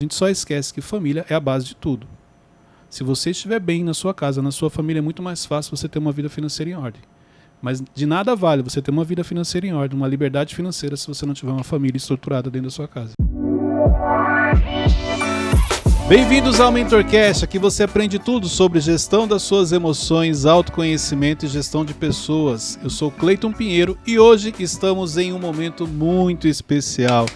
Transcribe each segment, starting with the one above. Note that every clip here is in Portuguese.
A gente só esquece que família é a base de tudo. Se você estiver bem na sua casa, na sua família, é muito mais fácil você ter uma vida financeira em ordem. Mas de nada vale você ter uma vida financeira em ordem, uma liberdade financeira, se você não tiver uma família estruturada dentro da sua casa. Bem-vindos ao MentorCast, aqui você aprende tudo sobre gestão das suas emoções, autoconhecimento e gestão de pessoas. Eu sou Cleiton Pinheiro e hoje estamos em um momento muito especial.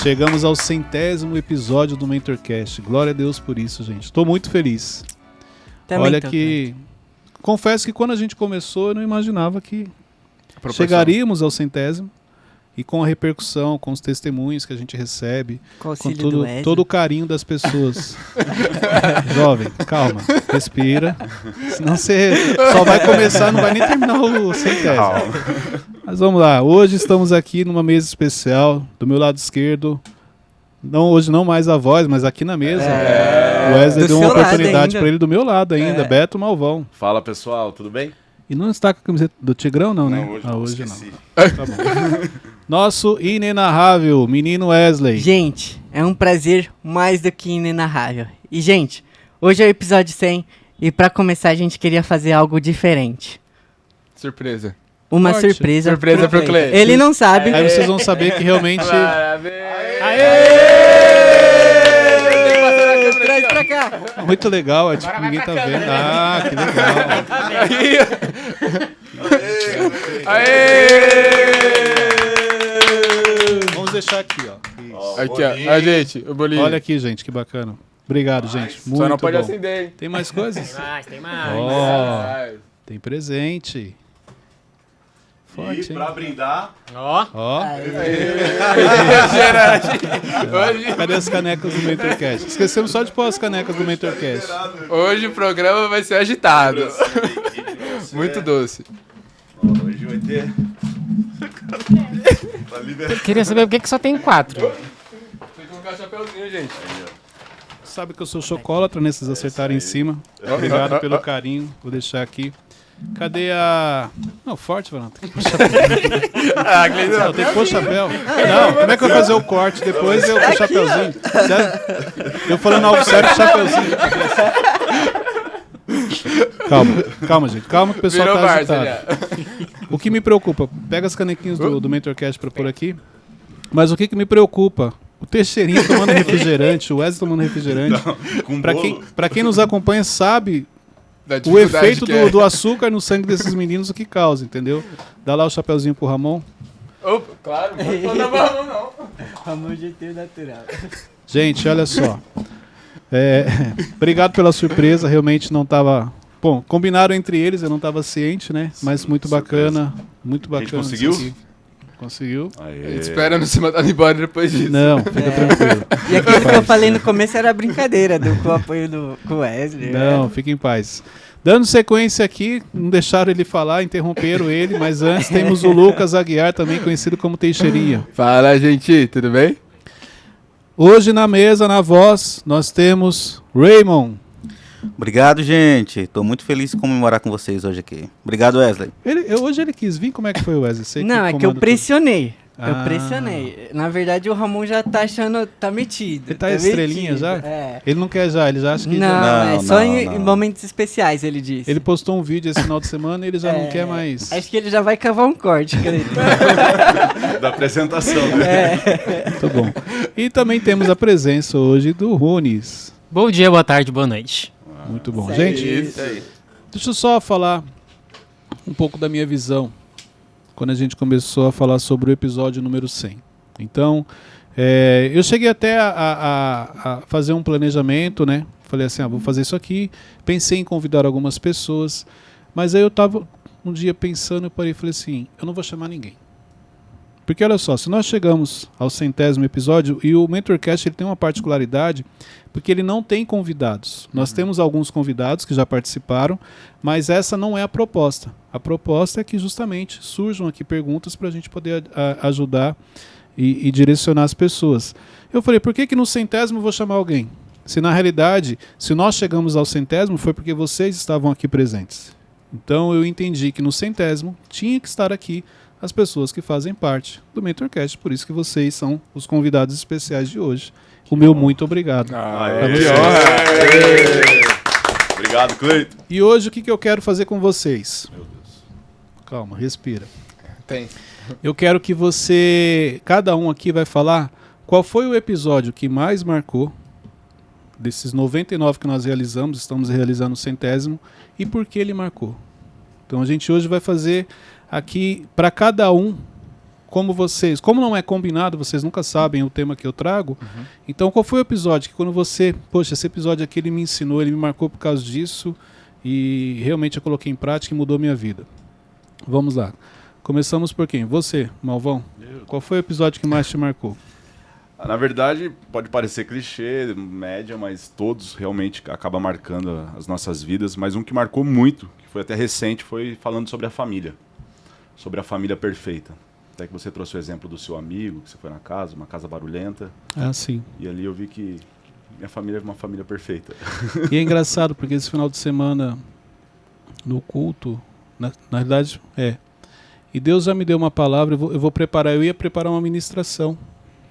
Chegamos ao 100º episódio do MentorCast. Glória a Deus por isso, gente. Estou muito feliz. Olha que... Confesso que quando a gente começou, eu não imaginava que chegaríamos ao 100º. E com a repercussão, com os testemunhos que a gente recebe, com todo o carinho das pessoas. Jovem, calma, respira. Senão você só vai começar, não vai nem terminar o 100º. Mas vamos lá, hoje estamos aqui numa mesa especial. Do meu lado esquerdo, hoje não mais a voz, mas aqui na mesa. O Wesley deu uma oportunidade para ele do meu lado ainda, Beto Malvão. Fala pessoal, tudo bem? E não está com a camiseta do Tigrão, não, né? Hoje não. Tá bom. Nosso inenarrável menino Wesley. Gente, é um prazer mais do que inenarrável. E, gente, hoje é o episódio 100 e pra começar a gente queria fazer algo diferente. Surpresa. Uma Forte. surpresa pro Clay. Ele não sabe. Aí vocês vão saber que realmente... Traz pra cá. Muito legal, é tipo, ninguém tá vendo. Ah, que legal. Vamos deixar aqui, ó. Aqui, ó. A gente, o bolinho. Olha aqui, gente, que bacana. Obrigado, gente. Muito Só não pode bom. acender, hein? Tem mais coisas? Tem mais. Ó, tem presente. Forte, E pra brindar... Ó. Cadê as canecas do MentorCast? Esquecemos só de pôr as canecas do MentorCast. Hoje o programa vai ser agitado. Muito doce. Hoje vai ter... Queria saber por que só tem 4. Tem que colocar chapéuzinho, gente. Sabe que eu sou chocolatra, né? Vocês acertaram em cima. Obrigado pelo carinho. Vou deixar aqui. Cadê a... Não, forte, Varão. Tem que pôr chapéu. Não, tem que pôr chapéu. Não, como é que eu vou fazer o corte depois eu com o chapéuzinho? Sério? Eu falando algo sério, chapéuzinho. Calma, gente. Calma que o pessoal Virou tá Várzea agitado. O que me preocupa, pega as canequinhas do MentorCast pra pôr aqui. Mas o que me preocupa? O Teixeirinha tomando refrigerante, o Wesley tomando refrigerante. Pra quem nos acompanha sabe... O efeito do açúcar no sangue desses meninos, o que causa, entendeu? Dá lá o chapeuzinho pro Ramon. Opa, claro, não dá pra Ramon, não. Ramon jeito natural. Gente, olha só. Obrigado pela surpresa, realmente não tava... Bom, combinaram entre eles, eu não tava ciente, né? Mas muito bacana, muito bacana. A gente conseguiu? Conseguiu. A gente espera não ser mandado embora depois disso. Não, fica tranquilo. E aquilo que eu falei no começo era brincadeira, com o apoio com o Wesley. Não, fique em paz. Dando sequência aqui, não deixaram ele falar, interromperam ele, mas antes temos o Lucas Aguiar, também conhecido como Teixeirinha. Fala, gente, tudo bem? Hoje na mesa, na voz, nós temos Raymond. Obrigado, gente. Estou muito feliz de comemorar com vocês hoje aqui. Obrigado, Wesley. Hoje ele quis vir, como é que foi, Wesley? Sei não, é que eu pressionei. Tudo. Eu pressionei. Na verdade, o Ramon já tá achando... Tá metido. Ele tá estrelinha metido. já? É. Ele não quer já, ele já acha que... Não, só em momentos especiais, ele disse. Ele postou um vídeo esse final de semana e ele já não quer mais... Acho que ele já vai cavar um corte, querido. Da apresentação, né? Muito bom. E também temos a presença hoje do Runes. Bom dia, boa tarde, boa noite. Muito bom. Gente, deixa eu só falar um pouco da minha visão quando a gente começou a falar sobre o episódio número 100. Então, eu cheguei até a fazer um planejamento, né? Falei assim, vou fazer isso aqui. Pensei em convidar algumas pessoas, mas aí eu estava um dia pensando, eu parei e falei assim, eu não vou chamar ninguém. Porque olha só, se nós chegamos ao 100º episódio, e o MentorCast ele tem uma particularidade, porque ele não tem convidados. Nós temos alguns convidados que já participaram, mas essa não é a proposta. A proposta é que justamente surjam aqui perguntas para a gente poder ajudar e direcionar as pessoas. Eu falei, por que no 100º eu vou chamar alguém? Se na realidade, se nós chegamos ao 100º, foi porque vocês estavam aqui presentes. Então eu entendi que no 100º tinha que estar aqui as pessoas que fazem parte do MentorCast. Por isso que vocês são os convidados especiais de hoje. O meu muito obrigado. Que Aê. Obrigado, Cleiton. E hoje o que eu quero fazer com vocês? Meu Deus. Calma, respira. Tem. Eu quero que cada um aqui vai falar qual foi o episódio que mais marcou desses 99 que nós realizamos, estamos realizando o 100º, e por que ele marcou. Então a gente hoje vai fazer aqui para cada um, como não é combinado, vocês nunca sabem o tema que eu trago, então qual foi o episódio que quando poxa, esse episódio aqui ele me ensinou, ele me marcou por causa disso, e realmente eu coloquei em prática e mudou minha vida. Vamos lá. Começamos por quem? Você, Malvão. Qual foi o episódio que mais te marcou? Na verdade, pode parecer clichê, média, mas todos realmente acabam marcando as nossas vidas. Mas um que marcou muito, que foi até recente, foi falando sobre a família. Sobre a família perfeita. Até que você trouxe o exemplo do seu amigo, que você foi na casa, uma casa barulhenta. Ah, sim. E ali eu vi que minha família é uma família perfeita. E é engraçado, porque esse final de semana, no culto, na realidade, e Deus já me deu uma palavra, eu ia preparar uma ministração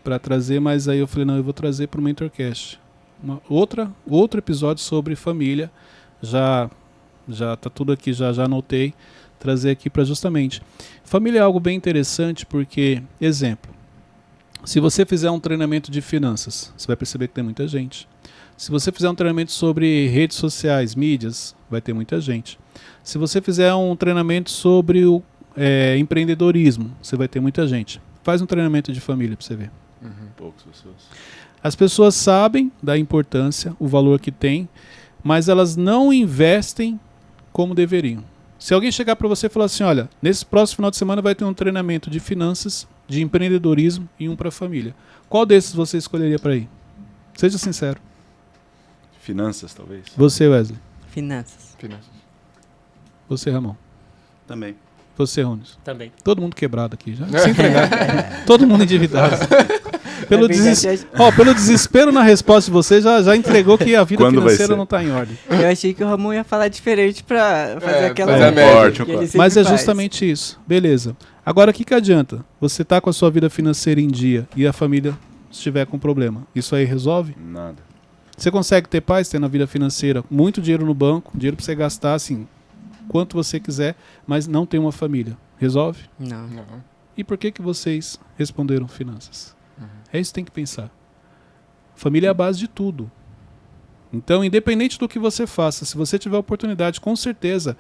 para trazer, mas aí eu falei, não, eu vou trazer para o MentorCast. Outro episódio sobre família, já tá tudo aqui, já anotei, trazer aqui para justamente. Família é algo bem interessante porque, exemplo, se você fizer um treinamento de finanças, você vai perceber que tem muita gente. Se você fizer um treinamento sobre redes sociais, mídias, vai ter muita gente. Se você fizer um treinamento sobre o empreendedorismo, você vai ter muita gente. Faz um treinamento de família para você ver. Poucas pessoas. As pessoas sabem da importância, o valor que tem, mas elas não investem como deveriam. Se alguém chegar para você e falar assim, olha, nesse próximo final de semana vai ter um treinamento de finanças, de empreendedorismo e um para a família. Qual desses você escolheria para ir? Seja sincero. Finanças, talvez. Você, Wesley. Finanças. Você, Ramon. Também. Você, Ronis. Também. Todo mundo quebrado aqui já. Se entregar. Todo mundo endividado. Pelo desespero na resposta de vocês, já entregou que a vida Quando vai financeira ser? não está em ordem. Eu achei que o Ramon ia falar diferente pra fazer aquela... fazer a média. que ele sempre Mas é faz. justamente isso. Beleza. Agora, o que adianta? Você tá com a sua vida financeira em dia e a família estiver com problema. Isso aí resolve? Nada. Você consegue ter paz, tendo a vida financeira, muito dinheiro no banco, dinheiro para você gastar, assim, quanto você quiser, mas não tem uma família. Resolve? Não. Não. E por que vocês responderam finanças? É isso que tem que pensar. Família é a base de tudo. Então, independente do que você faça, se você tiver oportunidade, com certeza,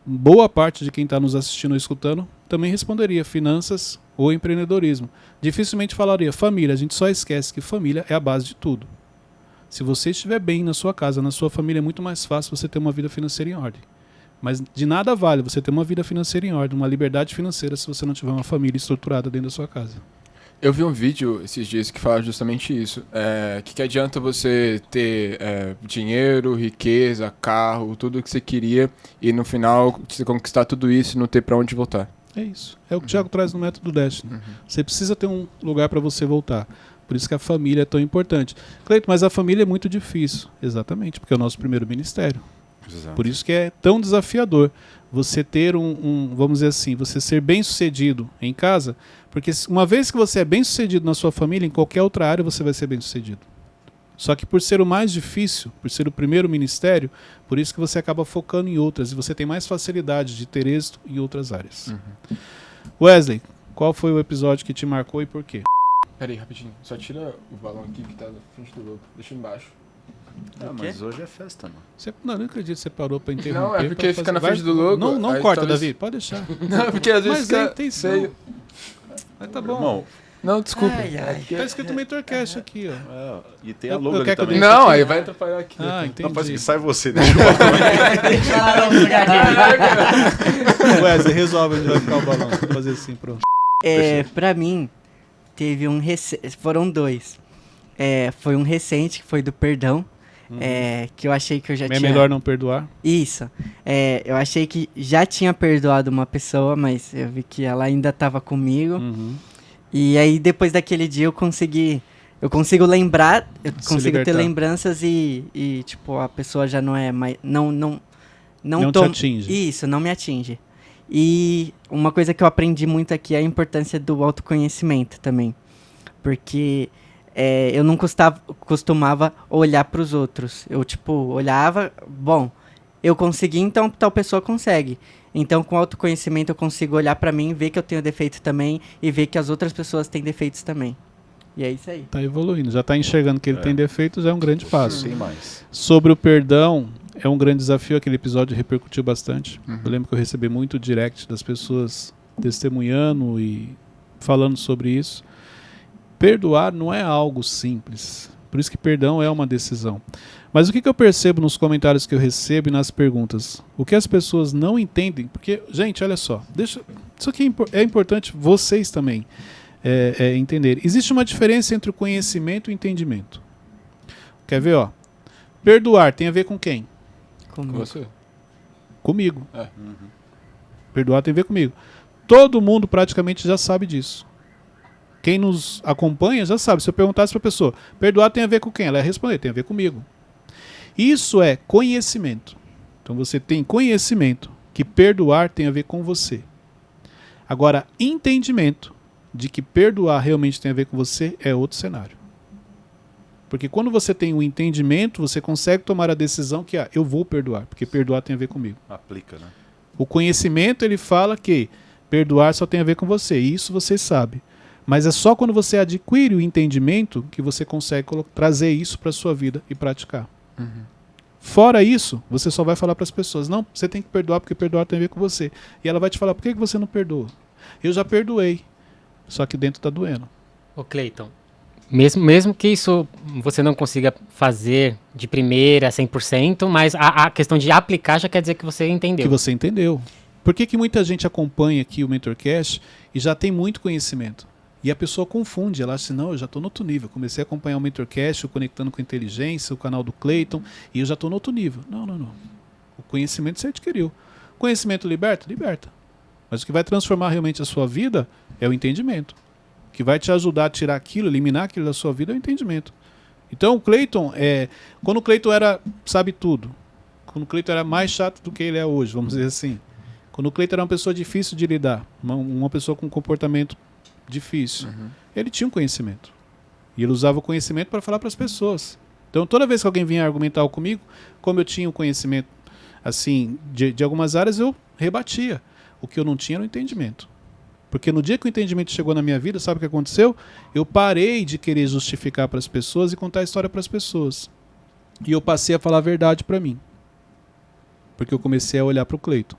boa parte de quem está nos assistindo ou escutando também responderia finanças ou empreendedorismo. Dificilmente falaria família. A gente só esquece que família é a base de tudo. Se você estiver bem na sua casa, na sua família, é muito mais fácil você ter uma vida financeira em ordem. Mas de nada vale você ter uma vida financeira em ordem, uma liberdade financeira, se você não tiver uma família estruturada dentro da sua casa. Eu vi um vídeo esses dias que fala justamente isso. Que adianta você ter dinheiro, riqueza, carro, tudo o que você queria e no final você conquistar tudo isso e não ter pra onde voltar. É isso. É o que o Thiago traz no método Destiny. Você precisa ter um lugar para você voltar. Por isso que a família é tão importante. Cleiton, mas a família é muito difícil. Exatamente, porque é o nosso primeiro ministério. Exato. Por isso que é tão desafiador você ter vamos dizer assim, você ser bem-sucedido em casa, porque uma vez que você é bem-sucedido na sua família, em qualquer outra área você vai ser bem-sucedido. Só que por ser o mais difícil, por ser o primeiro ministério, por isso que você acaba focando em outras e você tem mais facilidade de ter êxito em outras áreas. Wesley, qual foi o episódio que te marcou e por quê? Pera aí, rapidinho. Só tira o balão aqui que tá na frente do logo. Deixa embaixo. Ah, mas hoje é festa, mano. Não acredito que você parou pra interromper. Não, é porque pra fica na frente do logo. Não aí corta, talvez- Davi. Pode deixar. Não, porque às vezes Mas fica é intenção. feio. Mas tá bom. Irmão, Não, desculpa. Tá escrito MentorCast aqui, ó. e tem a Eu logo ali quero que eu também. deixe Não, aqui. aí vai atrapalhar aqui. Ah, Não, entendi. faz que sai você, deixa eu Wesley, resolve onde vai ficar o balão. Vou fazer assim, pronto. Pra mim, teve foram dois. Foi um recente, que foi do perdão. Que eu achei que eu já É tinha... melhor não perdoar? Isso. Eu achei que já tinha perdoado uma pessoa, mas eu vi que ela ainda estava comigo. E aí, depois daquele dia, eu consigo lembrar, eu Se consigo ter libertar. lembranças e, tipo, a pessoa já não é mais... Não te atinge. Isso, não me atinge. E uma coisa que eu aprendi muito aqui é a importância do autoconhecimento também. Porque eu não costumava olhar para os outros. Eu, olhava, bom, eu consegui, então tal pessoa consegue. Então, com autoconhecimento, eu consigo olhar para mim, ver que eu tenho defeito também e ver que as outras pessoas têm defeitos também. E é isso aí. Tá evoluindo, já tá enxergando que ele tem defeitos, é um grande passo. Tem mais. Sobre o perdão, é um grande desafio, aquele episódio repercutiu bastante. Eu lembro que eu recebi muito direct das pessoas testemunhando e falando sobre isso. Perdoar não é algo simples, por isso que perdão é uma decisão. Mas o que eu percebo nos comentários que eu recebo e nas perguntas? O que as pessoas não entendem, porque, gente, olha só, isso aqui é importante vocês também entenderem. Existe uma diferença entre o conhecimento e o entendimento. Quer ver, ó? Perdoar tem a ver com quem? Com você. Comigo. Perdoar tem a ver comigo. Todo mundo praticamente já sabe disso. Quem nos acompanha já sabe. Se eu perguntasse para a pessoa, perdoar tem a ver com quem? Ela ia responder, tem a ver comigo. Isso é conhecimento. Então você tem conhecimento que perdoar tem a ver com você. Agora, entendimento de que perdoar realmente tem a ver com você é outro cenário. Porque quando você tem um entendimento, você consegue tomar a decisão que eu vou perdoar, porque perdoar tem a ver comigo. Aplica, né? O conhecimento, ele fala que perdoar só tem a ver com você, e isso você sabe. Mas é só quando você adquire o entendimento que você consegue trazer isso para a sua vida e praticar. Fora isso, você só vai falar para as pessoas, não, você tem que perdoar porque perdoar tem a ver com você. E ela vai te falar, por que você não perdoa? Eu já perdoei, só que dentro está doendo. Ô Cleiton, mesmo que isso você não consiga fazer de primeira 100%, mas a questão de aplicar já quer dizer que você entendeu. Que você entendeu. Por que muita gente acompanha aqui o MentorCast e já tem muito conhecimento? E a pessoa confunde, ela acha assim, não, eu já estou no outro nível. Comecei a acompanhar o MentorCast, o Conectando com a Inteligência, o canal do Cleiton, e eu já estou no outro nível. Não. O conhecimento você adquiriu. O conhecimento liberta? Liberta. Mas o que vai transformar realmente a sua vida é o entendimento. O que vai te ajudar a tirar aquilo, eliminar aquilo da sua vida é o entendimento. Então o Cleiton, quando o Cleiton era, sabe tudo, quando o Cleiton era mais chato do que ele é hoje, vamos dizer assim, quando o Cleiton era uma pessoa difícil de lidar, uma pessoa com comportamento difícil, ele tinha um conhecimento. E ele usava o conhecimento para falar para as pessoas. Então toda vez que alguém vinha argumentar comigo, como eu tinha um conhecimento assim de algumas áreas, eu rebatia. O que eu não tinha era o entendimento. Porque no dia que o entendimento chegou na minha vida, sabe o que aconteceu? Eu parei de querer justificar para as pessoas e contar a história para as pessoas. E eu passei a falar a verdade para mim. Porque eu comecei a olhar para o Cleiton.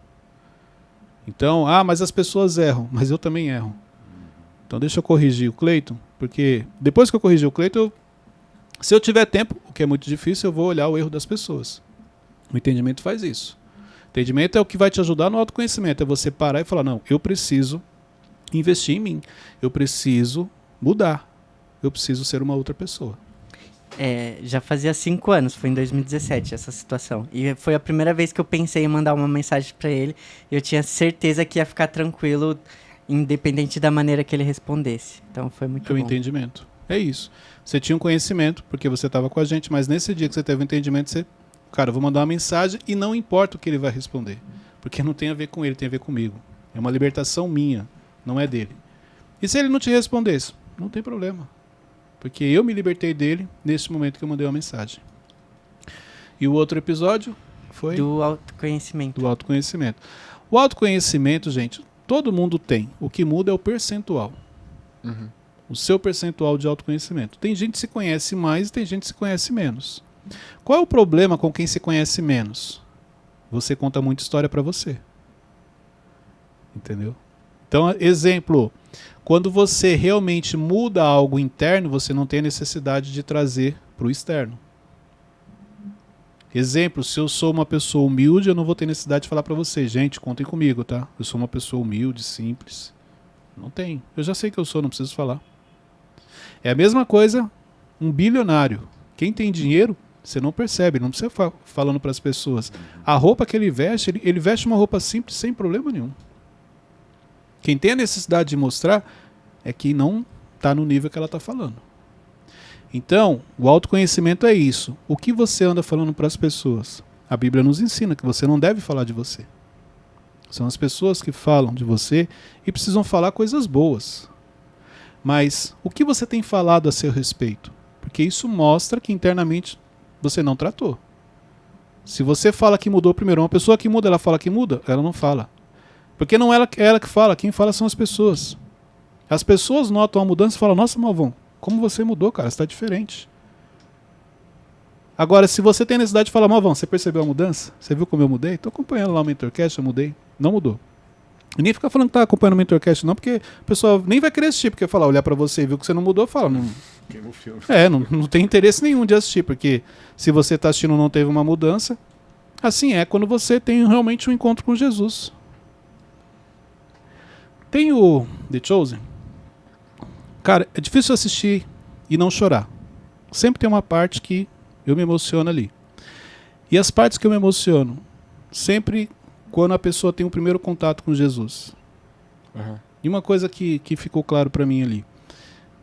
Então, mas as pessoas erram, mas eu também erro. Então deixa eu corrigir o Cleiton, porque depois que eu corrigir o Cleiton, se eu tiver tempo, o que é muito difícil, eu vou olhar o erro das pessoas. O entendimento faz isso. O entendimento é o que vai te ajudar no autoconhecimento, é você parar e falar, não, eu preciso investir em mim, eu preciso mudar, eu preciso ser uma outra pessoa. Já fazia 5 anos, foi em 2017 essa situação. E foi a primeira vez que eu pensei em mandar uma mensagem para ele, e eu tinha certeza que ia ficar tranquilo, independente da maneira que ele respondesse. Então foi muito bom. O entendimento. É isso. Você tinha um conhecimento, porque você estava com a gente, mas nesse dia que você teve um entendimento, você, cara, eu vou mandar uma mensagem e não importa o que ele vai responder. Porque não tem a ver com ele, tem a ver comigo. É uma libertação minha, não é dele. E se ele não te respondesse? Não tem problema. Porque eu me libertei dele nesse momento que eu mandei uma mensagem. E o outro episódio foi? Do autoconhecimento. Do autoconhecimento. O autoconhecimento, gente, todo mundo tem. O que muda é o percentual. O seu percentual de autoconhecimento. Tem gente que se conhece mais e tem gente que se conhece menos. Qual é o problema com quem se conhece menos? Você conta muita história para você. Entendeu? Então, exemplo, quando você realmente muda algo interno, você não tem a necessidade de trazer para o externo. Exemplo, se eu sou uma pessoa humilde, eu não vou ter necessidade de falar para você, gente, contem comigo, tá? Eu sou uma pessoa humilde, simples. Não tem. Eu já sei que eu sou, não preciso falar. É a mesma coisa, um bilionário. Quem tem dinheiro, você não percebe, não precisa falando para as pessoas. A roupa que ele veste uma roupa simples, sem problema nenhum. Quem tem a necessidade de mostrar é quem não está no nível que ela está falando. Então, o autoconhecimento é isso. O que você anda falando para as pessoas? A Bíblia nos ensina que você não deve falar de você. São as pessoas que falam de você e precisam falar coisas boas. Mas o que você tem falado a seu respeito? Porque isso mostra que internamente você não tratou. Se você fala que mudou primeiro, uma pessoa que muda, ela fala que muda, ela não fala. Porque não é ela que fala, quem fala são as pessoas. As pessoas notam a mudança e falam, nossa, Malvão, como você mudou, cara, você está diferente. Agora, se você tem necessidade de falar, Malvão, você percebeu a mudança? Você viu como eu mudei? Estou acompanhando lá o Mentorcast, eu mudei. Não mudou. E nem fica falando que está acompanhando o Mentorcast não, porque a pessoa nem vai querer assistir, porque falar, olhar para você e viu que você não mudou, fala, não... Queimou o filme. Não tem interesse nenhum de assistir, porque se você está assistindo e não teve uma mudança, assim é quando você tem realmente um encontro com Jesus. Tem o The Chosen. Cara, é difícil assistir e não chorar. Sempre tem uma parte que eu me emociono ali. E as partes que eu me emociono, sempre quando a pessoa tem o primeiro contato com Jesus. Uhum. E uma coisa que ficou claro para mim ali.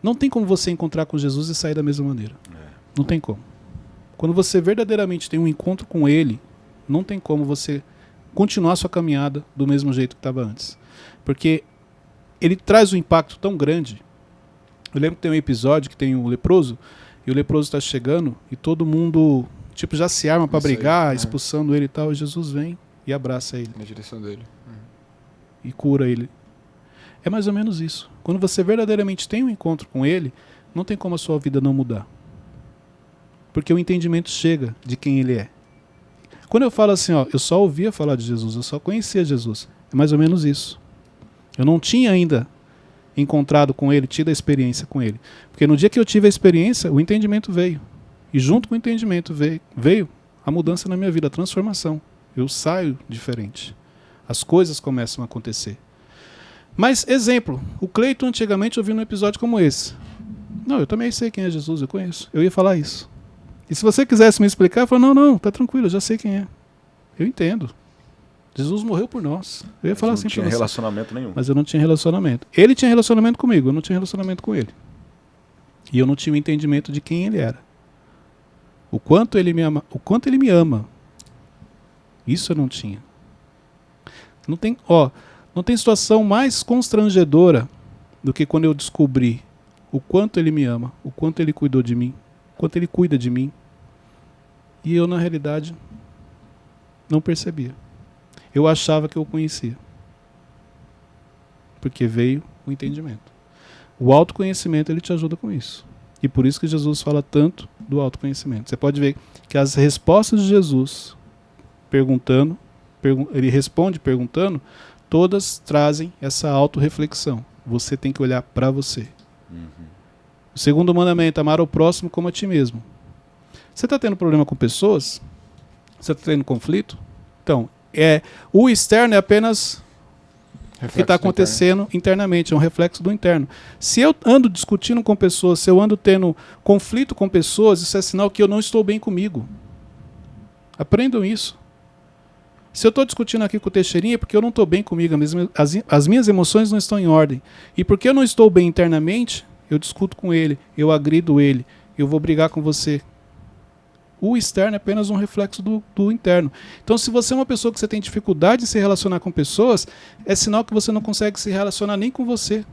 Não tem como você encontrar com Jesus e sair da mesma maneira. Não tem como. Quando você verdadeiramente tem um encontro com Ele, não tem como você continuar sua caminhada do mesmo jeito que estava antes. Porque Ele traz um impacto tão grande. Eu lembro que tem um episódio que tem um leproso, e o leproso está chegando, e todo mundo tipo, já se arma para brigar, expulsando ele e tal, e Jesus vem e abraça ele. Na direção dele. E cura ele. É mais ou menos isso. Quando você verdadeiramente tem um encontro com ele, não tem como a sua vida não mudar. Porque o entendimento chega de quem ele é. Quando eu falo assim, ó, eu só ouvia falar de Jesus, eu só conhecia Jesus. É mais ou menos isso. Eu não tinha ainda encontrado com ele, tido a experiência com ele. Porque no dia que eu tive a experiência, o entendimento veio. E junto com o entendimento veio a mudança na minha vida, a transformação. Eu saio diferente. As coisas começam a acontecer. Mas, exemplo, o Cleiton antigamente ouviu um episódio como esse. Não, eu também sei quem é Jesus, eu conheço. Eu ia falar isso. E se você quisesse me explicar, eu falo, não, tá tranquilo, eu já sei quem é. Eu entendo. Jesus morreu por nós. Eu ia falar assim pra você. Não tinha relacionamento nenhum. Mas eu não tinha relacionamento. Ele tinha relacionamento comigo, eu não tinha relacionamento com ele. E eu não tinha o entendimento de quem ele era. O quanto ele me ama. O quanto ele me ama. Isso eu não tinha. Não tem situação mais constrangedora do que quando eu descobri o quanto ele me ama, o quanto ele cuidou de mim, o quanto ele cuida de mim. E eu, na realidade, não percebia. Eu achava que eu o conhecia. Porque veio o entendimento. O autoconhecimento, ele te ajuda com isso. E por isso que Jesus fala tanto do autoconhecimento. Você pode ver que as respostas de Jesus, ele responde perguntando, todas trazem essa autorreflexão. Você tem que olhar para você. O segundo mandamento, amar o próximo como a ti mesmo. Você está tendo problema com pessoas? Você está tendo conflito? Então, o externo é apenas o que está acontecendo internamente, é um reflexo do interno. Se eu ando discutindo com pessoas, se eu ando tendo conflito com pessoas, isso é sinal que eu não estou bem comigo. Aprendam isso. Se eu estou discutindo aqui com o Teixeirinha é porque eu não estou bem comigo, as minhas emoções não estão em ordem. E porque eu não estou bem internamente, eu discuto com ele, eu agrido ele, eu vou brigar com você. O externo é apenas um reflexo do interno. Então, se você é uma pessoa que você tem dificuldade de se relacionar com pessoas, é sinal que você não consegue se relacionar nem com você.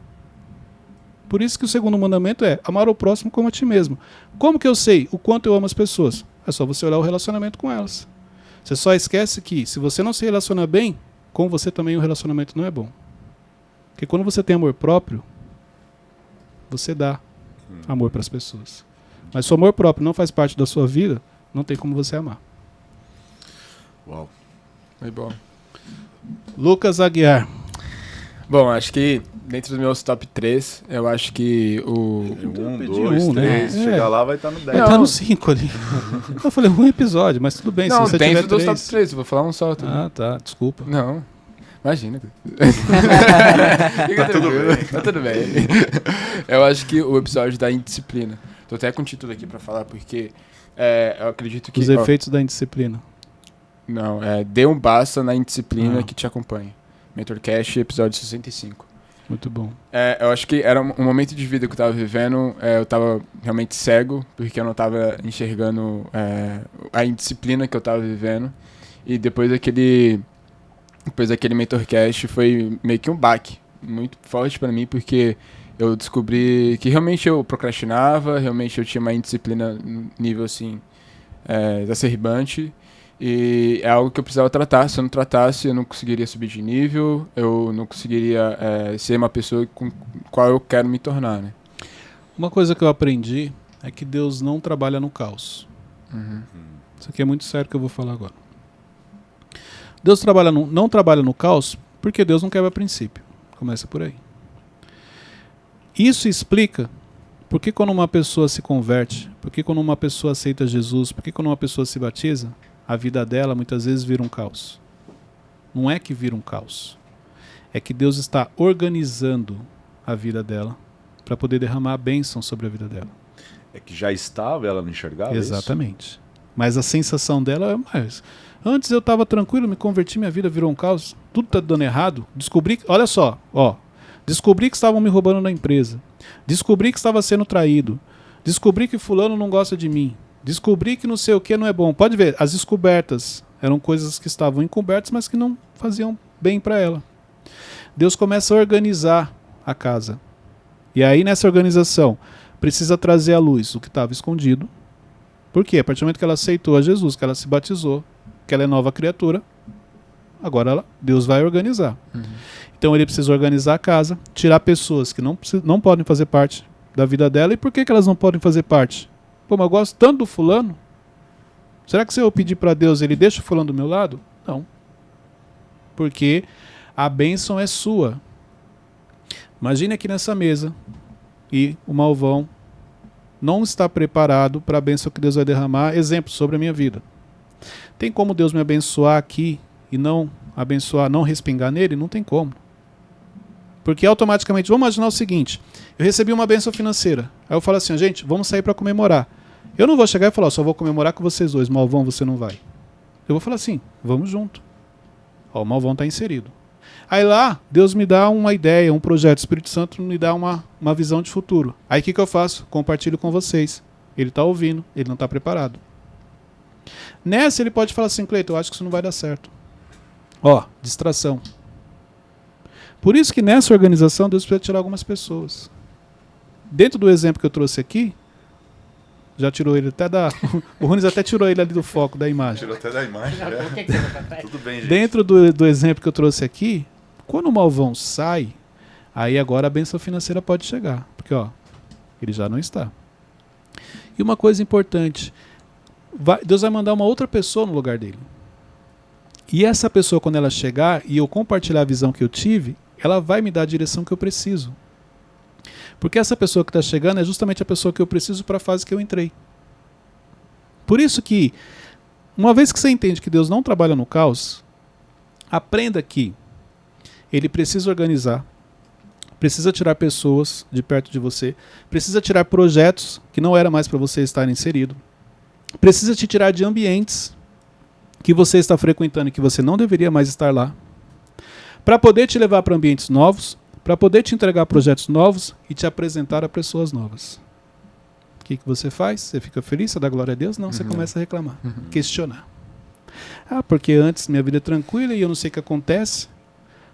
Por isso que o segundo mandamento é amar o próximo como a ti mesmo. Como que eu sei o quanto eu amo as pessoas? É só você olhar o relacionamento com elas. Você só esquece que, se você não se relaciona bem, com você também o relacionamento não é bom. Porque quando você tem amor próprio, você dá amor para as pessoas. Mas se o amor próprio não faz parte da sua vida, não tem como você amar. Uau. Foi bom. Lucas Aguiar. Bom, acho que dentro dos meus top 3, eu acho que o... 1, 2, 3, chegar lá vai estar no 10. Vai estar no 5 ali. Eu falei um episódio, mas tudo bem. Não, se você dentro tiver dos 3... top 3, eu vou falar um só. Tudo. Ah, tá, desculpa. Não, imagina. Tá tudo bem. Tá tudo bem. Eu acho que o episódio da indisciplina. Tô até com o título aqui pra falar, porque eu acredito que... Os efeitos da indisciplina. Não, dê um basta na indisciplina que te acompanha. Mentorcast, episódio 65. Muito bom. Eu acho que era um momento de vida que eu tava vivendo, eu tava realmente cego, porque eu não tava enxergando a indisciplina que eu tava vivendo. E depois daquele depois daquele MentorCast foi meio que um baque muito forte pra mim, porque eu descobri que realmente eu procrastinava, realmente eu tinha uma indisciplina no nível assim, exacerbante, e é algo que eu precisava tratar. Se eu não tratasse, eu não conseguiria subir de nível, eu não conseguiria ser uma pessoa com qual eu quero me tornar, né? Uma coisa que eu aprendi é que Deus não trabalha no caos. Isso aqui é muito sério que eu vou falar agora. Deus não trabalha no caos porque Deus não quebra princípio. Começa por aí. Isso explica por que quando uma pessoa se converte, por que quando uma pessoa aceita Jesus, por que quando uma pessoa se batiza, a vida dela muitas vezes vira um caos. Não é que vira um caos. É que Deus está organizando a vida dela para poder derramar a bênção sobre a vida dela. É que já estava, ela não enxergava Exatamente. Isso? Mas a sensação dela é mais. Antes eu estava tranquilo, me converti, minha vida virou um caos, tudo está dando errado. Descobri, olha só, descobri que estavam me roubando na empresa. Descobri que estava sendo traído. Descobri que fulano não gosta de mim. Descobri que não sei o que não é bom. Pode ver, as descobertas eram coisas que estavam encobertas, mas que não faziam bem para ela. Deus começa a organizar a casa. E aí nessa organização precisa trazer à luz o que estava escondido. Por quê? A partir do momento que ela aceitou a Jesus, que ela se batizou, que ela é nova criatura, agora Deus vai organizar. Então ele precisa organizar a casa, tirar pessoas que não podem fazer parte da vida dela. E por que elas não podem fazer parte? Pô, mas eu gosto tanto do fulano. Será que se eu pedir para Deus, ele deixa o fulano do meu lado? Não. Porque a bênção é sua. Imagine aqui nessa mesa e o Malvão não está preparado para a bênção que Deus vai derramar. Exemplo sobre a minha vida. Tem como Deus me abençoar aqui e não abençoar, não respingar nele? Não tem como. Porque automaticamente, vamos imaginar o seguinte, eu recebi uma bênção financeira. Aí eu falo assim, gente, vamos sair para comemorar. Eu não vou chegar e falar, só vou comemorar com vocês dois, Malvão, você não vai. Eu vou falar assim, vamos junto. O Malvão está inserido. Aí lá, Deus me dá uma ideia, um projeto, o Espírito Santo me dá uma visão de futuro. Aí o que eu faço? Compartilho com vocês. Ele está ouvindo, ele não está preparado. Nessa ele pode falar assim, Cleiton, eu acho que isso não vai dar certo. Distração. Por isso que nessa organização Deus precisa tirar algumas pessoas. Dentro do exemplo que eu trouxe aqui, já tirou ele até da... O Runes até tirou ele ali do foco da imagem. Tirou até da imagem. Tudo bem, gente. Dentro do exemplo que eu trouxe aqui, quando o Malvão sai, aí agora a bênção financeira pode chegar. Porque ele já não está. E uma coisa importante, Deus vai mandar uma outra pessoa no lugar dele. E essa pessoa, quando ela chegar e eu compartilhar a visão que eu tive, ela vai me dar a direção que eu preciso. Porque essa pessoa que está chegando é justamente a pessoa que eu preciso para a fase que eu entrei. Por isso que, uma vez que você entende que Deus não trabalha no caos, aprenda que ele precisa organizar, precisa tirar pessoas de perto de você, precisa tirar projetos que não era mais para você estar inserido, precisa te tirar de ambientes que você está frequentando e que você não deveria mais estar lá, para poder te levar para ambientes novos, para poder te entregar projetos novos e te apresentar a pessoas novas. O que você faz? Você fica feliz? Você dá glória a Deus? Não, você começa a reclamar, questionar. Porque antes minha vida é tranquila e eu não sei o que acontece.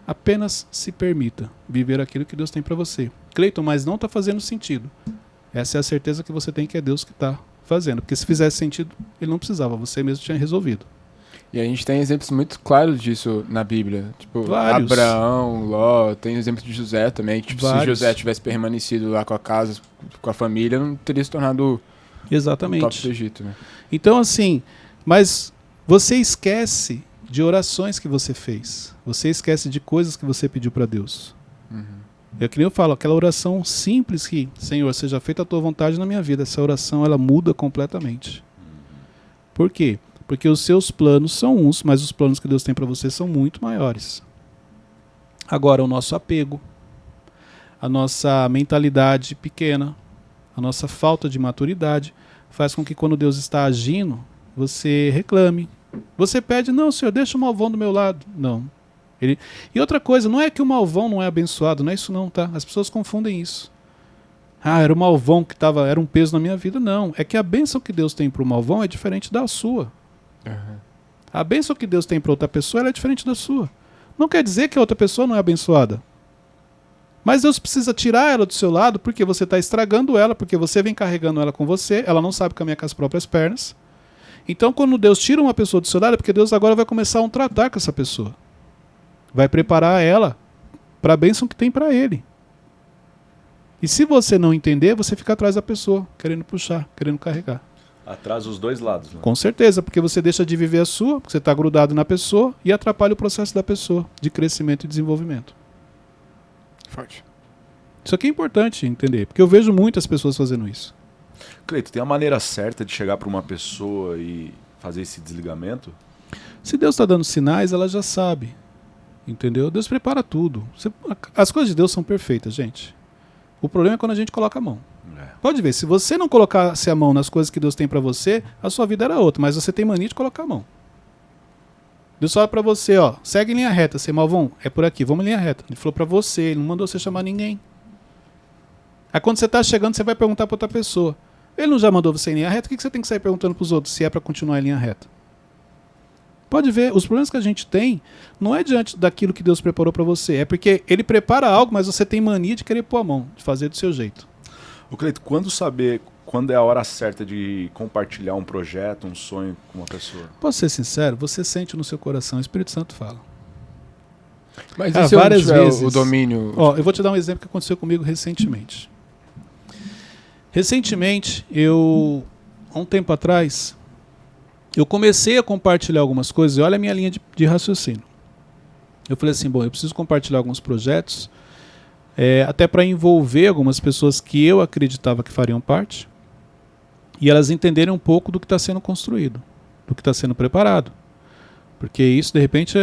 Apenas se permita viver aquilo que Deus tem para você. Cleiton, mas não está fazendo sentido. Essa é a certeza que você tem que é Deus que está fazendo. Porque se fizesse sentido, ele não precisava, você mesmo tinha resolvido. E a gente tem exemplos muito claros disso na Bíblia. Tipo, vários. Abraão, Ló, tem o exemplo de José também. Tipo, vários. Se José tivesse permanecido lá com a casa, com a família, não teria se tornado exatamente o top do Egito, né? Então assim, mas você esquece de orações que você fez. Você esquece de coisas que você pediu para Deus. É que nem eu falo, aquela oração simples que, Senhor, seja feita a tua vontade na minha vida. Essa oração, ela muda completamente. Por quê? Porque os seus planos são uns, mas os planos que Deus tem para você são muito maiores. Agora, o nosso apego, a nossa mentalidade pequena, a nossa falta de maturidade, faz com que quando Deus está agindo, você reclame. Você pede, não, Senhor, deixa o Malvão do meu lado. Não. E outra coisa, não é que o Malvão não é abençoado, não é isso não, tá? As pessoas confundem isso. Era o Malvão que era um peso na minha vida. Não, é que a bênção que Deus tem para o Malvão é diferente da sua. A bênção que Deus tem para outra pessoa ela é diferente da sua. Não quer dizer que a outra pessoa não é abençoada. Mas Deus precisa tirar ela do seu lado porque você está estragando ela, porque você vem carregando ela com você, ela não sabe caminhar com as próprias pernas. Então, quando Deus tira uma pessoa do seu lado, é porque Deus agora vai começar a tratar com essa pessoa. Vai preparar ela para a bênção que tem para ele. E se você não entender, você fica atrás da pessoa, querendo puxar, querendo carregar. Atrás os dois lados. Né? Com certeza, porque você deixa de viver a sua, porque você está grudado na pessoa e atrapalha o processo da pessoa de crescimento e desenvolvimento. Forte. Isso aqui é importante entender, porque eu vejo muitas pessoas fazendo isso. Cleito, tem a maneira certa de chegar para uma pessoa e fazer esse desligamento? Se Deus está dando sinais, ela já sabe. Entendeu? Deus prepara tudo. As coisas de Deus são perfeitas, gente. O problema é quando a gente coloca a mão. Pode ver, se você não colocasse a mão nas coisas que Deus tem para você, a sua vida era outra, mas você tem mania de colocar a mão. Deus fala pra você, ó, segue em linha reta, você malvão, é por aqui, vamos em linha reta. Ele falou pra você, ele não mandou você chamar ninguém. Aí quando você tá chegando, você vai perguntar pra outra pessoa. Ele não já mandou você em linha reta, o que você tem que sair perguntando pros outros se é pra continuar em linha reta? Pode ver, os problemas que a gente tem não é diante daquilo que Deus preparou pra você, é porque ele prepara algo, mas você tem mania de querer pôr a mão, de fazer do seu jeito. Ô Cleito, quando é a hora certa de compartilhar um projeto, um sonho com uma pessoa? Posso ser sincero? Você sente no seu coração, o Espírito Santo fala. Mas e se várias eu não tiver vezes, o domínio? Ó, eu vou te dar um exemplo que aconteceu comigo recentemente. Recentemente, há um tempo atrás, eu comecei a compartilhar algumas coisas e olha a minha linha de raciocínio. Eu falei assim, bom, eu preciso compartilhar alguns projetos, até para envolver algumas pessoas que eu acreditava que fariam parte, e elas entenderem um pouco do que está sendo construído, do que está sendo preparado. Porque isso, de repente,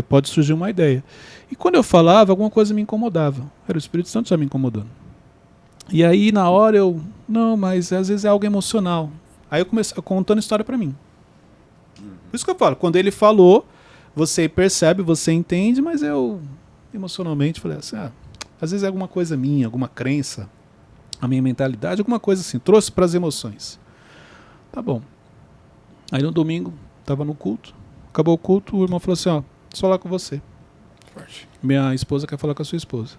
pode surgir uma ideia. E quando eu falava, alguma coisa me incomodava. Era o Espírito Santo já me incomodando. E aí, na hora, não, mas às vezes é algo emocional. Aí eu comecei contando a história para mim. Por isso que eu falo, quando ele falou, você percebe, você entende, mas eu, emocionalmente, falei assim, às vezes é alguma coisa minha, alguma crença, a minha mentalidade, alguma coisa assim, trouxe para as emoções. Tá bom. Aí no domingo, estava no culto, acabou o culto, o irmão falou assim, só lá com você. Forte. Minha esposa quer falar com a sua esposa.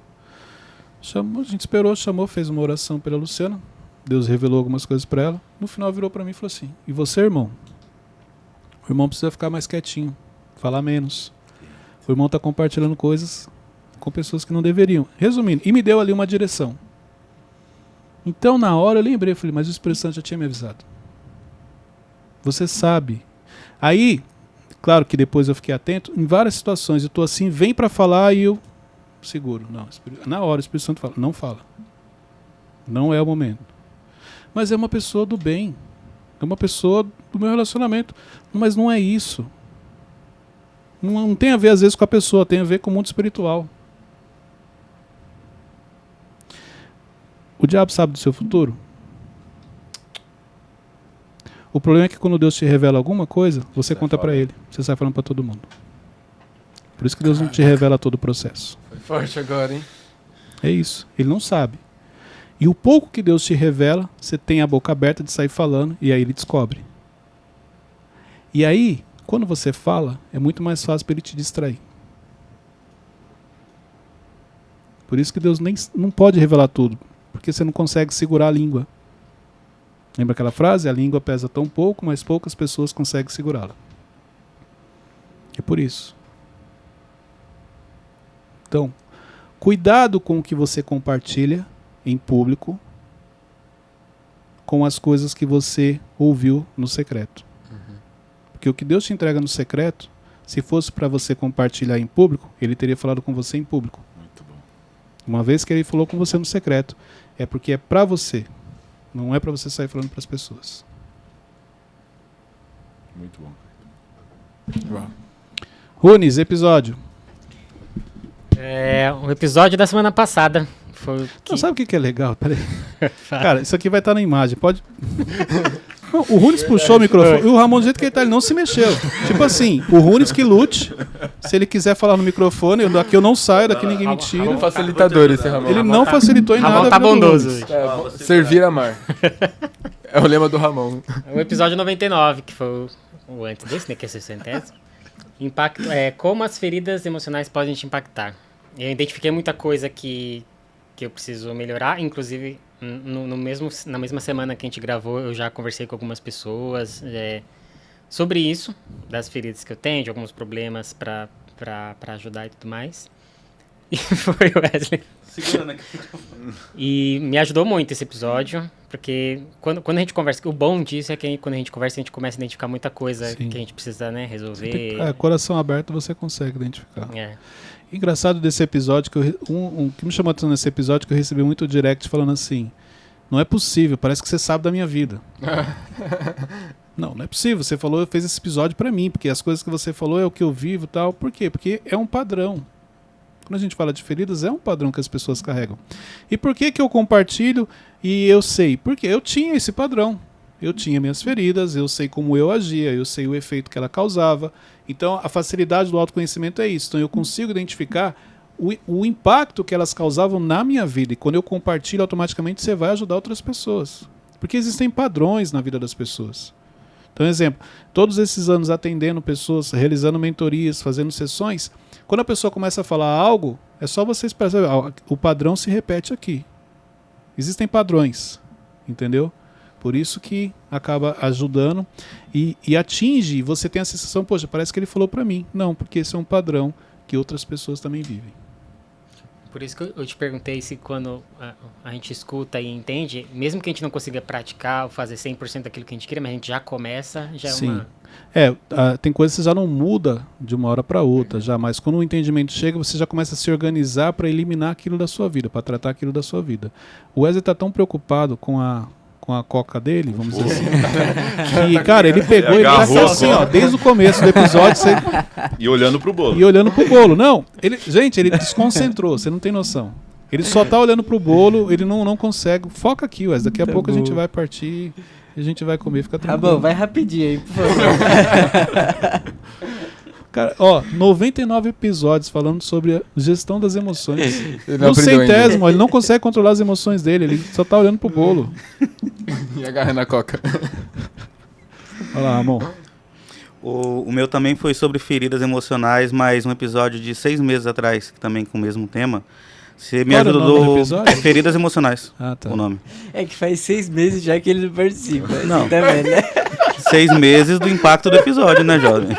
Chamou, a gente esperou, chamou, fez uma oração pela Luciana, Deus revelou algumas coisas para ela, no final virou para mim e falou assim, e você, irmão? O irmão precisa ficar mais quietinho, falar menos. O irmão está compartilhando coisas com pessoas que não deveriam. Resumindo, e me deu ali uma direção. Então, na hora, eu lembrei, falei, mas o Espírito Santo já tinha me avisado. Você sabe. Aí, claro que depois eu fiquei atento, em várias situações, eu estou assim, vem para falar e eu seguro. Não, na hora o Espírito Santo fala, não fala. Não é o momento. Mas é uma pessoa do bem. É uma pessoa do meu relacionamento. Mas não é isso. Não tem a ver, às vezes, com a pessoa, tem a ver com o mundo espiritual. O diabo sabe do seu futuro? O problema é que quando Deus te revela alguma coisa, você conta para ele. Você sai falando para todo mundo. Por isso que Deus não te revela todo o processo. Foi forte agora, hein? É isso. Ele não sabe. E o pouco que Deus te revela, você tem a boca aberta de sair falando e aí ele descobre. E aí, quando você fala, é muito mais fácil para ele te distrair. Por isso que Deus não pode revelar tudo, porque você não consegue segurar a língua. Lembra aquela frase? A língua pesa tão pouco, mas poucas pessoas conseguem segurá-la. É por isso. Então, cuidado com o que você compartilha em público com as coisas que você ouviu no secreto. Porque o que Deus te entrega no secreto, se fosse para você compartilhar em público, ele teria falado com você em público. Muito bom. Uma vez que ele falou com você no secreto, é porque é para você. Não é para você sair falando para as pessoas. Muito bom. Uau. Runes, episódio. Um episódio da semana passada. Foi o que... Não, sabe o que é legal? Peraí. Cara, isso aqui vai estar na imagem. Pode... Não, o Runes puxou o microfone. E o Ramon, do jeito que ele tá, ele não se mexeu. Tipo assim, o Runes que lute. Se ele quiser falar no microfone, daqui eu não saio, daqui ninguém me tira. Ramon facilitador esse Ramon. Ele não facilitou em nada. Ramon tá a vida do bondoso Runes. hoje. Servir amar. É o lema do Ramon. O episódio 99, que foi o antes desse, né? Que é 60. Impacto, como as feridas emocionais podem te impactar. Eu identifiquei muita coisa que eu preciso melhorar, inclusive na mesma semana que a gente gravou, eu já conversei com algumas pessoas sobre isso, das feridas que eu tenho, de alguns problemas para ajudar e tudo mais. E foi o Wesley. Segurando aqui. E me ajudou muito esse episódio, porque quando a gente conversa, o bom disso é que quando a gente conversa, a gente começa a identificar muita coisa Sim. que a gente precisa, né, resolver. Coração aberto você consegue identificar. É. Engraçado desse episódio, que que me chamou a atenção nesse episódio, que eu recebi muito direct falando assim, não é possível, parece que você sabe da minha vida. Não é possível, você fez esse episódio pra mim, porque as coisas que você falou é o que eu vivo e tal. Por quê? Porque é um padrão. Quando a gente fala de feridas, é um padrão que as pessoas carregam. E por que eu compartilho e eu sei? Porque eu tinha esse padrão. Eu tinha minhas feridas, eu sei como eu agia, eu sei o efeito que ela causava. Então, a facilidade do autoconhecimento é isso. Então, eu consigo identificar o impacto que elas causavam na minha vida. E quando eu compartilho, automaticamente você vai ajudar outras pessoas. Porque existem padrões na vida das pessoas. Então, exemplo, todos esses anos atendendo pessoas, realizando mentorias, fazendo sessões, quando a pessoa começa a falar algo, é só vocês perceberem, o padrão se repete aqui. Existem padrões, entendeu? Por isso que acaba ajudando e atinge, você tem a sensação, poxa, parece que ele falou pra mim. Não, porque esse é um padrão que outras pessoas também vivem. Por isso que eu te perguntei se quando a gente escuta e entende, mesmo que a gente não consiga praticar ou fazer 100% daquilo que a gente queria, mas a gente já começa, já Sim. é uma... Tem coisas que você já não muda de uma hora para outra, já, mas quando o entendimento chega, você já começa a se organizar para eliminar aquilo da sua vida, para tratar aquilo da sua vida. O Wesley está tão preocupado com a coca dele, vamos dizer assim, que, cara, ele pegou, ele tá assim, ó, desde o começo do episódio, E olhando pro bolo. e olhando pro bolo. Não, gente, ele desconcentrou, você não tem noção. Ele só tá olhando pro bolo, ele não consegue. Foca aqui, Wesley, daqui a pouco a gente vai partir e a gente vai comer, fica tranquilo. Tá bom, vai rapidinho aí, por favor. Cara, 99 episódios falando sobre a gestão das emoções. Ele não No aprendeu ainda. centésimo, ele não consegue controlar as emoções dele, ele só tá olhando pro bolo. E agarrando a coca. Olha lá, Ramon. O meu também foi sobre feridas emocionais, mas um episódio de 6 meses atrás, que também com o mesmo tema. Você me Qual era o nome do ajudou. episódio? Feridas emocionais, Ah, tá. o nome. É que faz 6 meses já que ele não participa. Não. Assim, tá vendo, né? 6 meses do impacto do episódio, né, jovem?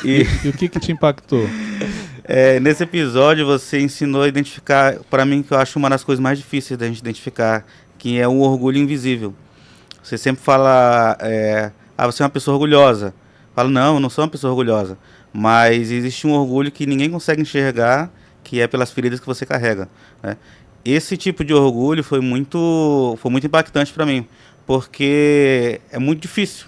E E o que te impactou? nesse episódio você ensinou a identificar, para mim, que eu acho uma das coisas mais difíceis da gente identificar, que é o orgulho invisível. Você sempre fala, você é uma pessoa orgulhosa. Fala, não, eu não sou uma pessoa orgulhosa. Mas existe um orgulho que ninguém consegue enxergar, que é pelas feridas que você carrega, né? Esse tipo de orgulho foi muito impactante para mim, porque é muito difícil.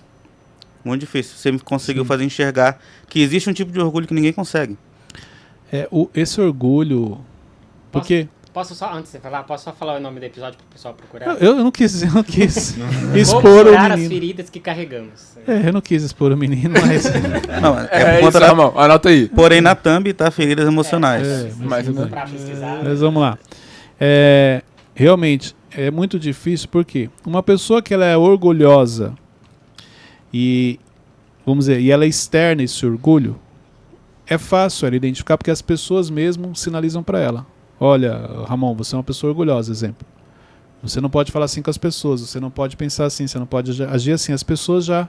Muito difícil. Você conseguiu fazer enxergar que existe um tipo de orgulho que ninguém consegue. Esse orgulho. Porque. Posso só, antes de você falar, posso só falar o nome do episódio para o pessoal procurar? Eu não quis Como expor o curar as menino. feridas que carregamos. Eu não quis expor o menino, mas. Não, É por isso, conta da- Ramon. Anota aí. Porém, na thumb tá feridas emocionais. Mas tudo bem. Para pesquisar. Mas vamos lá. Realmente, é muito difícil porque uma pessoa que ela é orgulhosa e, vamos dizer, e ela externa esse orgulho, é fácil ela identificar porque as pessoas mesmo sinalizam para ela. Olha, Ramon, você é uma pessoa orgulhosa, exemplo. Você não pode falar assim com as pessoas, você não pode pensar assim, você não pode agir assim. As pessoas já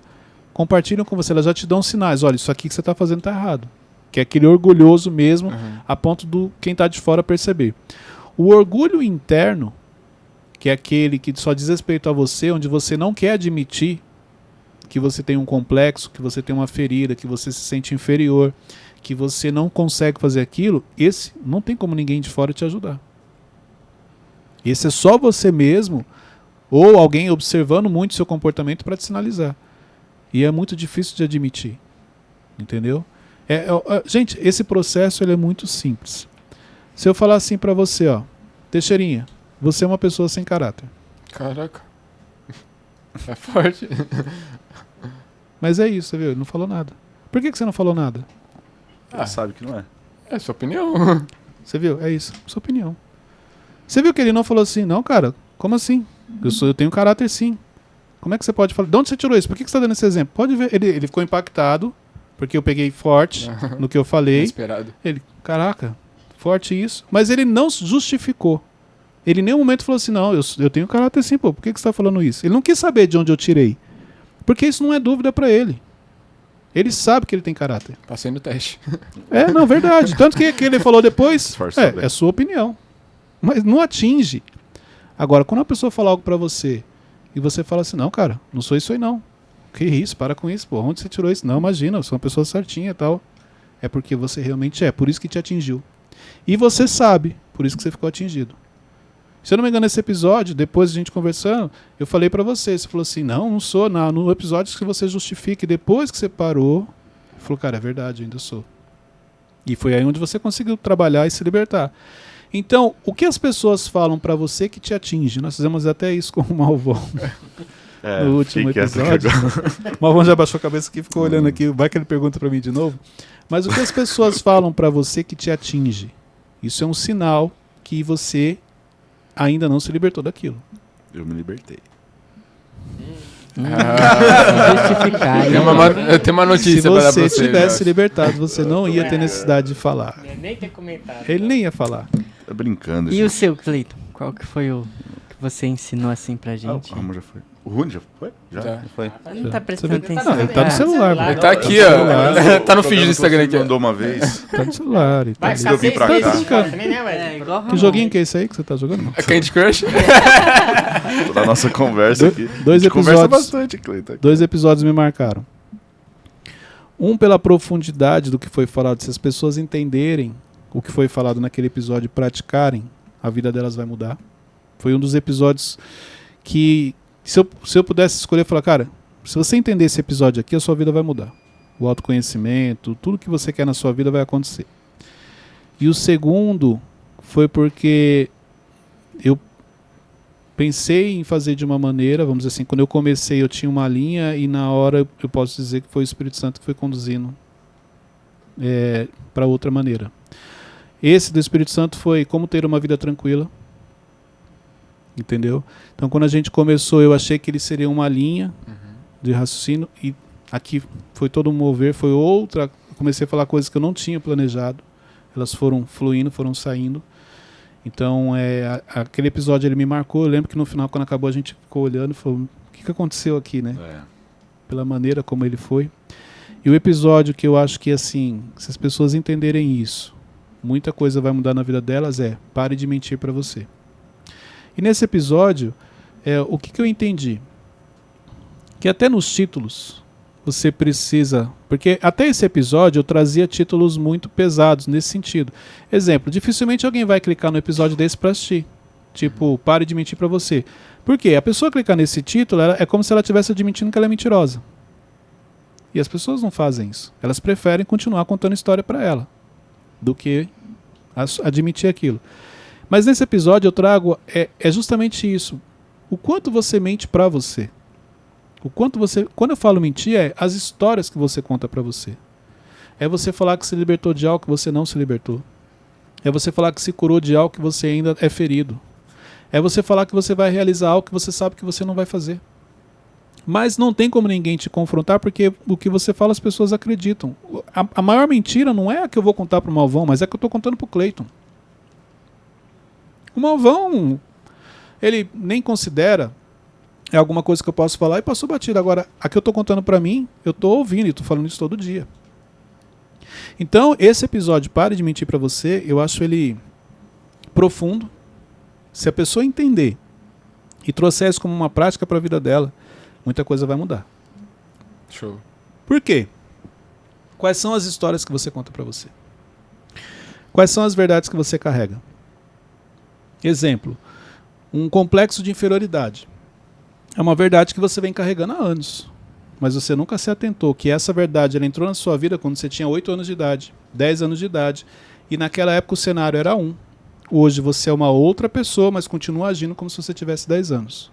compartilham com você, elas já te dão sinais. Olha, isso aqui que você está fazendo está errado. Que é aquele orgulhoso mesmo, a ponto do quem está de fora perceber. O orgulho interno, que é aquele que só diz respeito a você, onde você não quer admitir que você tem um complexo, que você tem uma ferida, que você se sente inferior, que você não consegue fazer aquilo, esse não tem como ninguém de fora te ajudar. Esse é só você mesmo ou alguém observando muito seu comportamento para te sinalizar. E é muito difícil de admitir. Entendeu? Gente, esse processo ele é muito simples. Se eu falar assim para você, Teixeirinha, você é uma pessoa sem caráter. Caraca. É forte. Mas é isso, você viu? Ele não falou nada. Por que você não falou nada? Ele sabe que não é. É sua opinião. Você viu? É isso. Sua opinião. Você viu que ele não falou assim? Não, cara. Como assim? Eu tenho caráter sim. Como é que você pode falar? De onde você tirou isso? Por que você está dando esse exemplo? Pode ver. Ele ficou impactado Porque eu peguei forte no que eu falei. Inesperado. Ele, caraca, forte isso. Mas ele não justificou. Ele em nenhum momento falou assim, não, eu tenho caráter sim, pô, por que você está falando isso? Ele não quis saber de onde eu tirei. Porque isso não é dúvida para ele. Ele sabe que ele tem caráter. Passei no teste. Não, verdade. Tanto que ele falou depois, Esforçou bem. é sua opinião. Mas não atinge. Agora, quando a pessoa fala algo pra você e você fala assim, não, cara, não sou isso aí não. Que isso, para com isso, pô. Onde você tirou isso? Não, imagina, eu sou uma pessoa certinha e tal. É porque você realmente é, por isso que te atingiu. E você sabe, por isso que você ficou atingido. Se eu não me engano, nesse episódio, depois a gente conversando, eu falei pra você falou assim, não sou, não. No episódio que você justifique, depois que você parou, falou, cara, é verdade, eu ainda sou. E foi aí onde você conseguiu trabalhar e se libertar. Então, o que as pessoas falam pra você que te atinge? Nós fizemos até isso com o Malvão no último episódio. O Malvão já baixou a cabeça aqui e ficou olhando aqui, vai que ele pergunta pra mim de novo. Mas o que as pessoas falam pra você que te atinge? Isso é um sinal que você ainda não se libertou daquilo. Eu me libertei. Justificar. Eu tenho uma notícia Se pra dar pra você você. tivesse se libertado, você não ia ter necessidade de falar. Nem ter comentado. Ele nem ia falar. Tá brincando. E gente. o seu, Cleiton? Qual que foi o que você ensinou assim pra gente? O Ramon já foi. O Rune já foi? Já? Já. Foi. Não tá prestando atenção. Não, ele tá no celular. Ele pô. Ele tá aqui, ó. Tá no feed do Instagram aqui. Mandou uma vez. Tá no celular. Ele tá Vai, ali. eu vim pra cá. também, né, É, Wesley? igual o Que Ramon. joguinho que é esse aí que você tá jogando? A Candy Crush? Toda a nossa conversa aqui. Dois A gente conversa episódios. bastante, Cleiton. 2 episódios me marcaram. Um pela profundidade do que foi falado. Se as pessoas entenderem o que foi falado naquele episódio e praticarem, a vida delas vai mudar. Foi um dos episódios que, se eu pudesse escolher, eu falar, cara, se você entender esse episódio aqui, a sua vida vai mudar. O autoconhecimento, tudo que você quer na sua vida vai acontecer. E o segundo foi porque eu pensei em fazer de uma maneira, vamos dizer assim, quando eu comecei eu tinha uma linha e na hora eu posso dizer que foi o Espírito Santo que foi conduzindo para outra maneira. Esse do Espírito Santo foi como ter uma vida tranquila. Entendeu? Então quando a gente começou eu achei que ele seria uma linha de raciocínio e aqui foi todo um mover, foi outra, eu comecei a falar coisas que eu não tinha planejado, elas foram fluindo, foram saindo. Então aquele episódio ele me marcou, eu lembro que no final quando acabou a gente ficou olhando e falou, o que aconteceu aqui, né? Pela maneira como ele foi. E o episódio que eu acho que assim, se as pessoas entenderem isso, muita coisa vai mudar na vida delas pare de mentir para você. E nesse episódio, o que eu entendi? Que até nos títulos você precisa... Porque até esse episódio eu trazia títulos muito pesados nesse sentido. Exemplo, dificilmente alguém vai clicar no episódio desse para assistir. Tipo, pare de mentir para você. Por quê? A pessoa clicar nesse título é como se ela estivesse admitindo que ela é mentirosa. E as pessoas não fazem isso. Elas preferem continuar contando história para ela do que admitir aquilo. Mas nesse episódio eu trago justamente isso. O quanto você mente pra você. O quanto você... Quando eu falo mentir, as histórias que você conta pra você. É você falar que se libertou de algo que você não se libertou. É você falar que se curou de algo que você ainda é ferido. É você falar que você vai realizar algo que você sabe que você não vai fazer. Mas não tem como ninguém te confrontar porque o que você fala as pessoas acreditam. A maior mentira não é a que eu vou contar pro Malvão, mas é a que eu tô contando pro Cleiton. O Malvão, ele nem considera alguma coisa que eu posso falar e passou batido. Agora, a que eu estou contando para mim, eu estou ouvindo e estou falando isso todo dia. Então, esse episódio, Pare de Mentir para Você, eu acho ele profundo. Se a pessoa entender e trouxer isso como uma prática para a vida dela, muita coisa vai mudar. Show. Por quê? Quais são as histórias que você conta para você? Quais são as verdades que você carrega? Exemplo, um complexo de inferioridade. É uma verdade que você vem carregando há anos, mas você nunca se atentou que essa verdade ela entrou na sua vida quando você tinha 8 anos de idade, 10 anos de idade, e naquela época o cenário era um. Hoje você é uma outra pessoa, mas continua agindo como se você tivesse 10 anos.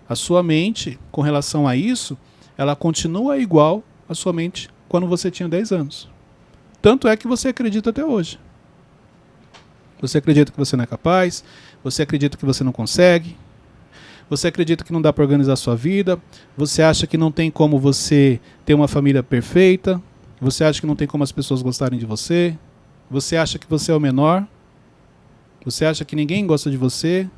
A sua mente, com relação a isso, ela continua igual à sua mente quando você tinha 10 anos. Tanto é que você acredita até hoje. Você acredita que você não é capaz, você acredita que você não consegue, você acredita que não dá para organizar a sua vida, você acha que não tem como você ter uma família perfeita, Você acha que não tem como as pessoas gostarem de você? Você acha que você é o menor? Você acha que ninguém gosta de você?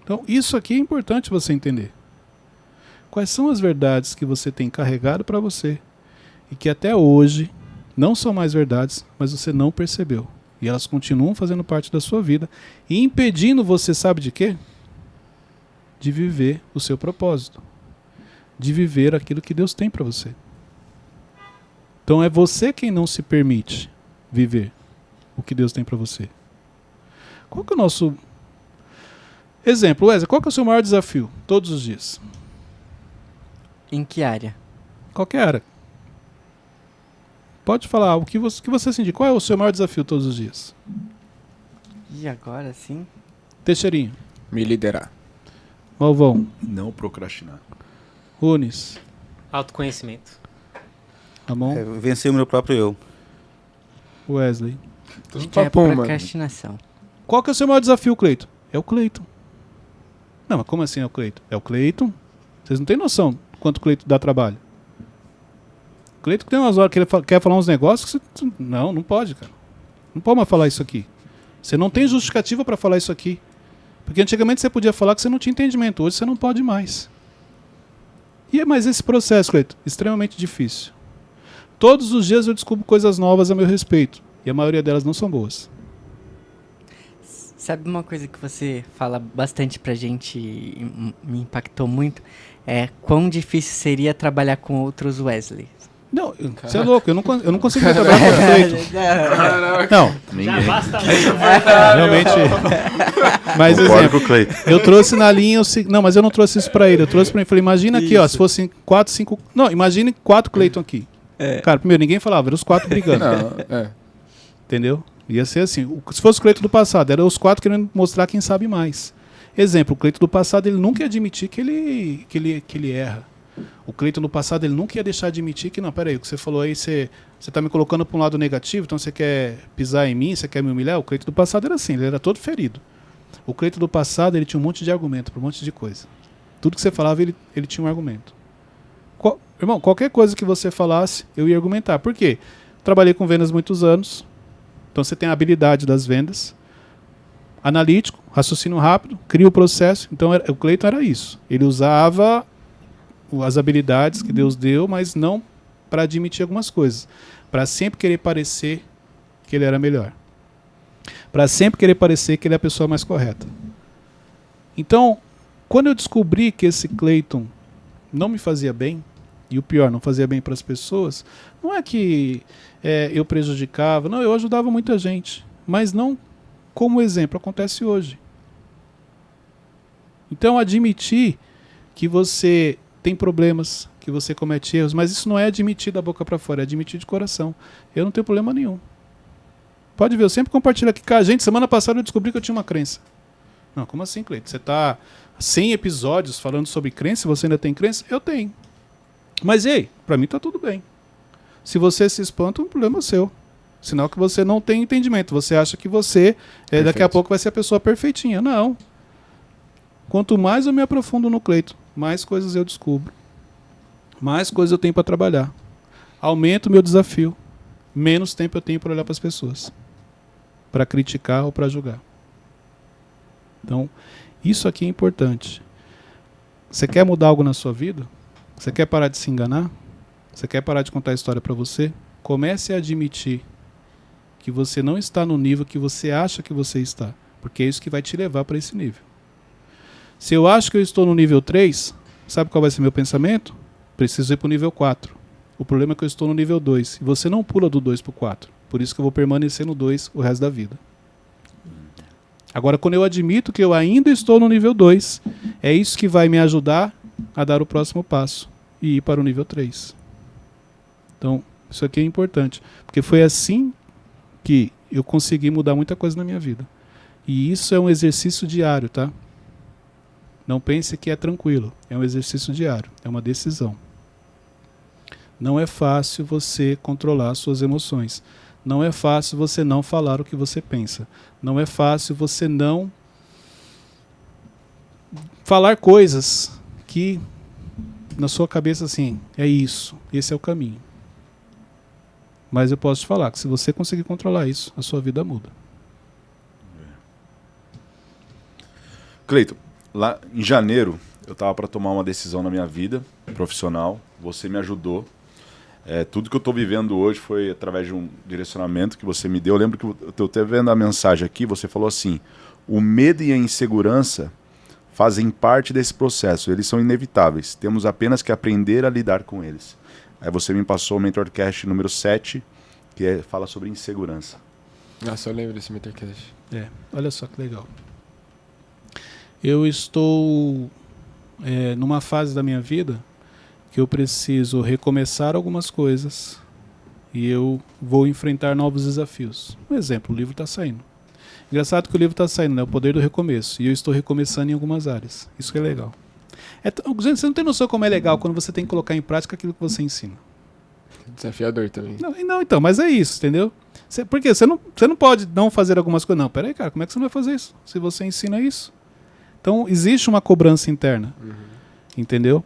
Então, isso aqui é importante você entender. Quais são as verdades que você tem carregado para você e que até hoje não são mais verdades, mas você não percebeu. E elas continuam fazendo parte da sua vida e impedindo você, sabe de quê? De viver o seu propósito. De viver aquilo que Deus tem para você. Então é você quem não se permite viver o que Deus tem para você. Qual que é o nosso exemplo, Wesley? Qual que é o seu maior desafio todos os dias? Em que área? Qualquer área. Pode falar o que você sentir. Qual é o seu maior desafio todos os dias? E agora sim? Teixeirinho. Me liderar. Malvão. Não procrastinar. Runes. Autoconhecimento. Ramon. Vencer o meu próprio eu. Wesley. Tudo Que é papum, mano. procrastinação. Qual que é o seu maior desafio, Cleiton? É o Cleiton. Não, mas como assim é o Cleiton? É o Cleiton? Vocês não têm noção quanto o Cleiton dá trabalho. O Cleiton tem umas horas que ele quer falar uns negócios que você... Não pode, cara. Não pode mais falar isso aqui. Você não tem justificativa para falar isso aqui. Porque antigamente você podia falar que você não tinha entendimento. Hoje você não pode mais. Mas esse processo, Cleiton, extremamente difícil. Todos os dias eu descubro coisas novas a meu respeito. E a maioria delas não são boas. Sabe uma coisa que você fala bastante pra gente e me impactou muito? É quão difícil seria trabalhar com outros Wesley. Não, você é louco. Eu não conseguiria trabalhar com o Cleiton. Não, Já basta realmente. Mas Concordo exemplo, com o Cleiton. eu trouxe na linha... Não, mas eu não trouxe isso pra ele. Eu trouxe pra ele. Falei, imagina aqui, ó, se fossem 4, 5... Não, imagine 4 Cleiton aqui. Cara, primeiro, ninguém falava, eram os 4 brigando. Não, Entendeu? Ia ser assim. Se fosse o Cleiton do passado, eram os 4 querendo mostrar quem sabe mais. Exemplo, o Cleiton do passado, ele nunca ia admitir que ele erra. O Cleiton do passado, ele nunca ia deixar de admitir que, não, peraí, o que você falou aí, você tá me colocando para um lado negativo, então você quer pisar em mim, você quer me humilhar? O Cleiton do passado era assim, ele era todo ferido. O Cleiton do passado, ele tinha um monte de argumento, para um monte de coisa. Tudo que você falava, ele tinha um argumento. Irmão, qualquer coisa que você falasse, eu ia argumentar. Por quê? Trabalhei com vendas muitos anos, então você tem a habilidade das vendas. Analítico, raciocínio rápido, cria o processo. Então o Cleiton era isso. Ele usava as habilidades que Deus deu, mas não para admitir algumas coisas. Para sempre querer parecer que ele era melhor. Para sempre querer parecer que ele é a pessoa mais correta. Então, quando eu descobri que esse Cleiton não me fazia bem, e o pior, não fazia bem para as pessoas, não é que eu prejudicava, não, eu ajudava muita gente, mas não como exemplo, acontece hoje. Então, admitir que você tem problemas, que você comete erros, mas isso não é admitir da boca para fora, é admitir de coração. Eu não tenho problema nenhum. Pode ver, eu sempre compartilho aqui com a gente. Semana passada eu descobri que eu tinha uma crença. Não, como assim, Cleiton? Você está 100 episódios falando sobre crença e você ainda tem crença? Eu tenho. Mas ei, para mim está tudo bem. Se você se espanta, um problema seu. Sinal que você não tem entendimento. Você acha que você, daqui a pouco, vai ser a pessoa perfeitinha. Não. Quanto mais eu me aprofundo no Cleiton, mais coisas eu descubro. Mais coisas eu tenho para trabalhar. Aumento o meu desafio. Menos tempo eu tenho para olhar para as pessoas. Para criticar ou para julgar. Então, isso aqui é importante. Você quer mudar algo na sua vida? Você quer parar de se enganar? Você quer parar de contar a história para você? Comece a admitir que você não está no nível que você acha que você está. Porque é isso que vai te levar para esse nível. Se eu acho que eu estou no nível 3, sabe qual vai ser meu pensamento? Preciso ir para o nível 4. O problema é que eu estou no nível 2. E você não pula do 2 para o 4. Por isso que eu vou permanecer no 2 o resto da vida. Agora, quando eu admito que eu ainda estou no nível 2, é isso que vai me ajudar a dar o próximo passo e ir para o nível 3. Então, isso aqui é importante. Porque foi assim que eu consegui mudar muita coisa na minha vida. E isso é um exercício diário, tá? Não pense que é tranquilo. É um exercício diário. É uma decisão. Não é fácil você controlar suas emoções. Não é fácil você não falar o que você pensa. Não é fácil você não falar coisas que na sua cabeça assim, é isso, esse é o caminho. Mas eu posso te falar que se você conseguir controlar isso, a sua vida muda. Cleiton, lá em janeiro eu estava para tomar uma decisão na minha vida profissional. Você me ajudou. Tudo que eu estou vivendo hoje foi através de um direcionamento que você me deu. Eu lembro que eu estou até vendo a mensagem aqui, você falou assim: o medo e a insegurança fazem parte desse processo, eles são inevitáveis, temos apenas que aprender a lidar com eles. Aí você me passou o Mentorcast número 7, que fala sobre insegurança. Nossa, eu lembro desse Mentorcast. Olha só que legal. Eu estou numa fase da minha vida que eu preciso recomeçar algumas coisas e eu vou enfrentar novos desafios. Um exemplo, o livro está saindo. Engraçado que o livro está saindo, né? O poder do recomeço. E eu estou recomeçando em algumas áreas. Isso que é legal. Gente, você não tem noção como é legal quando você tem que colocar em prática aquilo que você ensina. Desafiador também. Não, então, mas é isso, entendeu? Porque você não pode não fazer algumas coisas. Não, peraí, cara, como é que você não vai fazer isso? Se você ensina isso. Então, existe uma cobrança interna. Entendeu?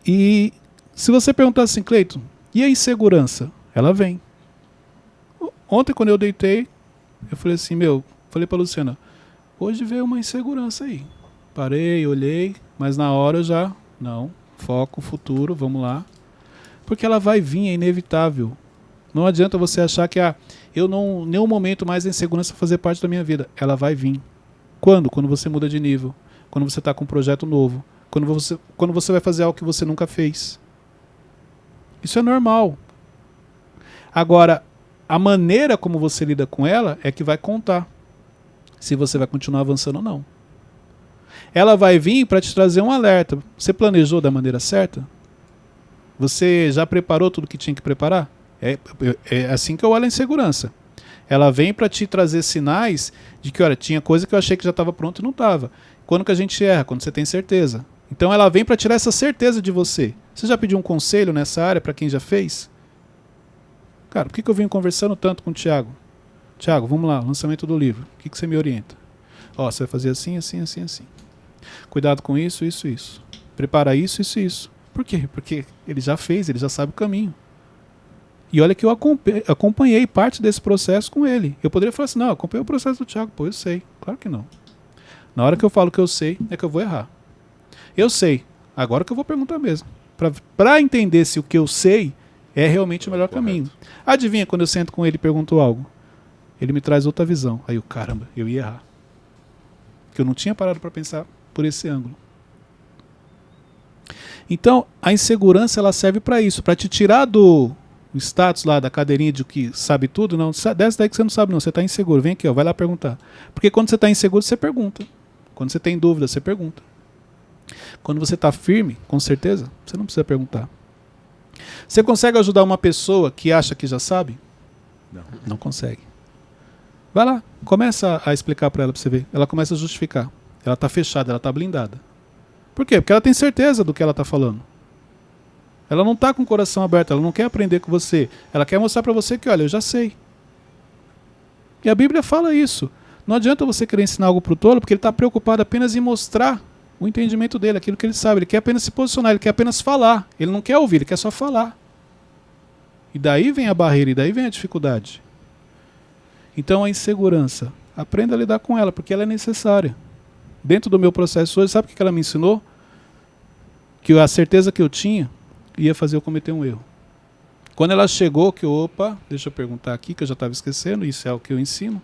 E se você perguntar assim, Cleiton, e a insegurança? Ela vem. Ontem, quando eu deitei, eu falei assim, falei pra Luciana, hoje veio uma insegurança aí. Parei, olhei, mas na hora eu já, não, foco, futuro, vamos lá. Porque ela vai vir, é inevitável. Não adianta você achar que eu não, em nenhum momento mais a insegurança vai fazer parte da minha vida. Ela vai vir. Quando? Quando você muda de nível. Quando você está com um projeto novo. Quando você vai fazer algo que você nunca fez. Isso é normal. Agora, a maneira como você lida com ela é que vai contar se você vai continuar avançando ou não. Ela vai vir para te trazer um alerta. Você planejou da maneira certa? Você já preparou tudo que tinha que preparar? É assim que eu olho a insegurança. Ela vem para te trazer sinais de que, olha, tinha coisa que eu achei que já estava pronto e não estava. Quando que a gente erra? Quando você tem certeza. Então ela vem para tirar essa certeza de você. Você já pediu um conselho nessa área para quem já fez? Cara, por que eu venho conversando tanto com o Thiago? Thiago, vamos lá, lançamento do livro. O que você me orienta? Ó, você vai fazer assim, assim, assim, assim. Cuidado com isso, isso, isso. Prepara isso, isso, isso. Por quê? Porque ele já fez, ele já sabe o caminho. E olha que eu acompanhei parte desse processo com ele. Eu poderia falar assim, não, eu acompanhei o processo do Thiago. Pô, eu sei. Claro que não. Na hora que eu falo que eu sei, é que eu vou errar. Eu sei. Agora que eu vou perguntar mesmo. Para entender se o que eu sei é realmente o melhor caminho. Adivinha, quando eu sento com ele e pergunto algo? Ele me traz outra visão. Aí eu, caramba, eu ia errar. Porque eu não tinha parado para pensar por esse ângulo. Então, a insegurança ela serve para isso, para te tirar do status lá da cadeirinha de que sabe tudo. Não, desce daí que você não sabe não, você está inseguro. Vem aqui, ó, vai lá perguntar. Porque quando você está inseguro, você pergunta. Quando você tem dúvida, você pergunta. Quando você está firme, com certeza, você não precisa perguntar. Você consegue ajudar uma pessoa que acha que já sabe? Não. Não consegue. Vai lá, começa a explicar para ela, para você ver. Ela começa a justificar. Ela está fechada, ela está blindada. Por quê? Porque ela tem certeza do que ela está falando. Ela não está com o coração aberto, ela não quer aprender com você. Ela quer mostrar para você que, olha, eu já sei. E a Bíblia fala isso. Não adianta você querer ensinar algo para o tolo, porque ele está preocupado apenas em mostrar o entendimento dele, aquilo que ele sabe. Ele quer apenas se posicionar, ele quer apenas falar. Ele não quer ouvir, ele quer só falar. E daí vem a barreira, e daí vem a dificuldade. Então a insegurança, aprenda a lidar com ela, porque ela é necessária. Dentro do meu processo hoje, sabe o que ela me ensinou? Que a certeza que eu tinha ia fazer eu cometer um erro. Quando ela chegou, deixa eu perguntar aqui, que eu já estava esquecendo, isso é o que eu ensino.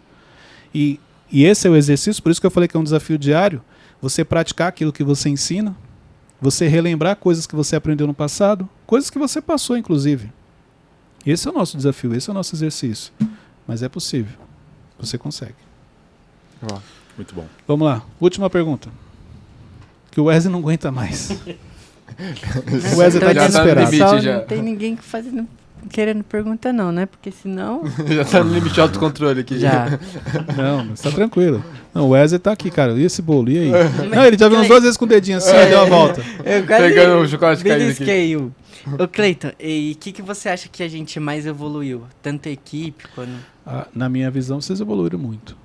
E esse é o exercício, por isso que eu falei que é um desafio diário, você praticar aquilo que você ensina, você relembrar coisas que você aprendeu no passado, coisas que você passou, inclusive. Esse é o nosso desafio, esse é o nosso exercício. Mas é possível. Você consegue. Muito bom. Vamos lá. Última pergunta. Que o Wesley não aguenta mais. O Wesley está desesperado. limite já. Não tem ninguém querendo pergunta não, né? Porque senão... Já tá no limite de autocontrole aqui. Já. Não, mas tá tranquilo. Não, o Wesley tá aqui, cara. E esse bolo? E aí? Não, ele já viu umas 2 vezes com o dedinho assim, deu a volta. Eu quase Pegando o chocolate caído aqui. belisquei um. Ô, Cleiton, e o que você acha que a gente mais evoluiu? Tanto a equipe quanto... Na minha visão, vocês evoluíram muito.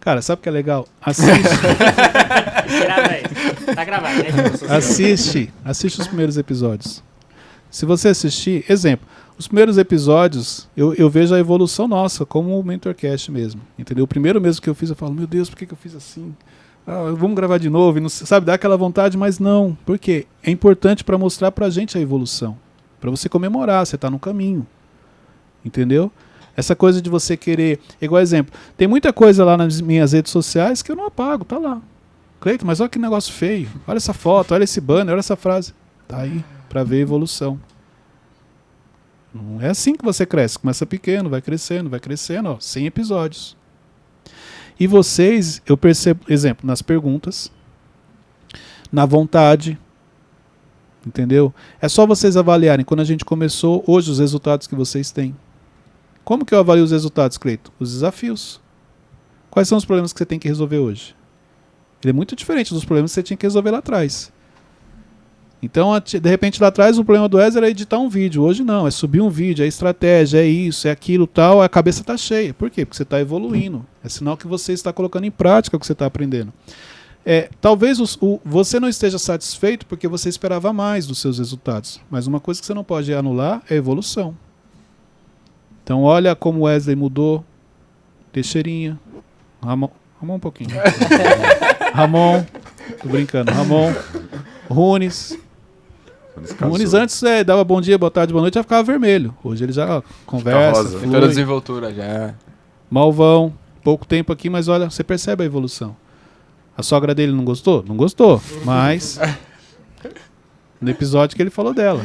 Cara, sabe o que é legal? Assiste. Grava aí. Tá gravado, né? Assiste os primeiros episódios. Se você assistir, exemplo, os primeiros episódios, eu vejo a evolução nossa, como o MentorCast mesmo, entendeu? O primeiro mesmo que eu fiz, eu falo, meu Deus, por que eu fiz assim? Vamos gravar de novo, e não, sabe, dá aquela vontade, mas não. Por quê? É importante para mostrar pra gente a evolução, para você comemorar, você tá no caminho, entendeu? Essa coisa de você querer, igual exemplo, tem muita coisa lá nas minhas redes sociais que eu não apago, tá lá. Cleiton, mas olha que negócio feio, olha essa foto, olha esse banner, olha essa frase, tá aí, para ver a evolução. Não é assim que você cresce. Começa pequeno, vai crescendo, ó, 100 episódios. E vocês, eu percebo, exemplo, nas perguntas, na vontade, entendeu? É só vocês avaliarem. Quando a gente começou, hoje, os resultados que vocês têm. Como que eu avalio os resultados, Cleiton? Os desafios. Quais são os problemas que você tem que resolver hoje? Ele é muito diferente dos problemas que você tinha que resolver lá atrás. Então, de repente, lá atrás, o problema do Wesley era editar um vídeo. Hoje não, é subir um vídeo, é estratégia, é isso, é aquilo, tal. A cabeça está cheia. Por quê? Porque você está evoluindo. É sinal que você está colocando em prática o que você está aprendendo. Talvez você não esteja satisfeito porque você esperava mais dos seus resultados. Mas uma coisa que você não pode anular é a evolução. Então, olha como o Wesley mudou. Teixeirinha. Ramon um pouquinho. Ramon. Tô brincando. Ramon. Runes antes dava bom dia, boa tarde, boa noite, já ficava vermelho. Hoje ele já conversa, flui. Tem toda a desenvoltura já. Malvão, pouco tempo aqui, mas olha, você percebe a evolução. A sogra dele não gostou? Não gostou, mas no episódio que ele falou dela.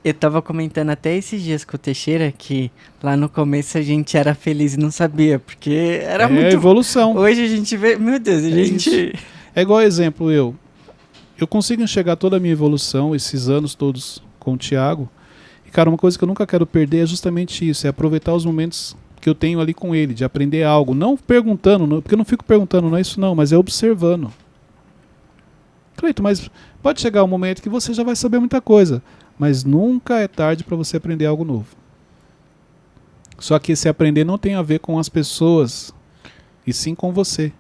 Eu tava comentando até esses dias com o Teixeira que lá no começo a gente era feliz e não sabia, porque era muito... evolução. Hoje a gente vê, meu Deus, a gente... É igual exemplo, eu consigo enxergar toda a minha evolução, esses anos todos com o Thiago. E, cara, uma coisa que eu nunca quero perder é justamente isso, é aproveitar os momentos que eu tenho ali com ele, de aprender algo. Não perguntando, porque eu não fico perguntando, não é isso não, mas é observando. Cleiton, mas pode chegar um momento que você já vai saber muita coisa, mas nunca é tarde para você aprender algo novo. Só que esse aprender não tem a ver com as pessoas, e sim com você.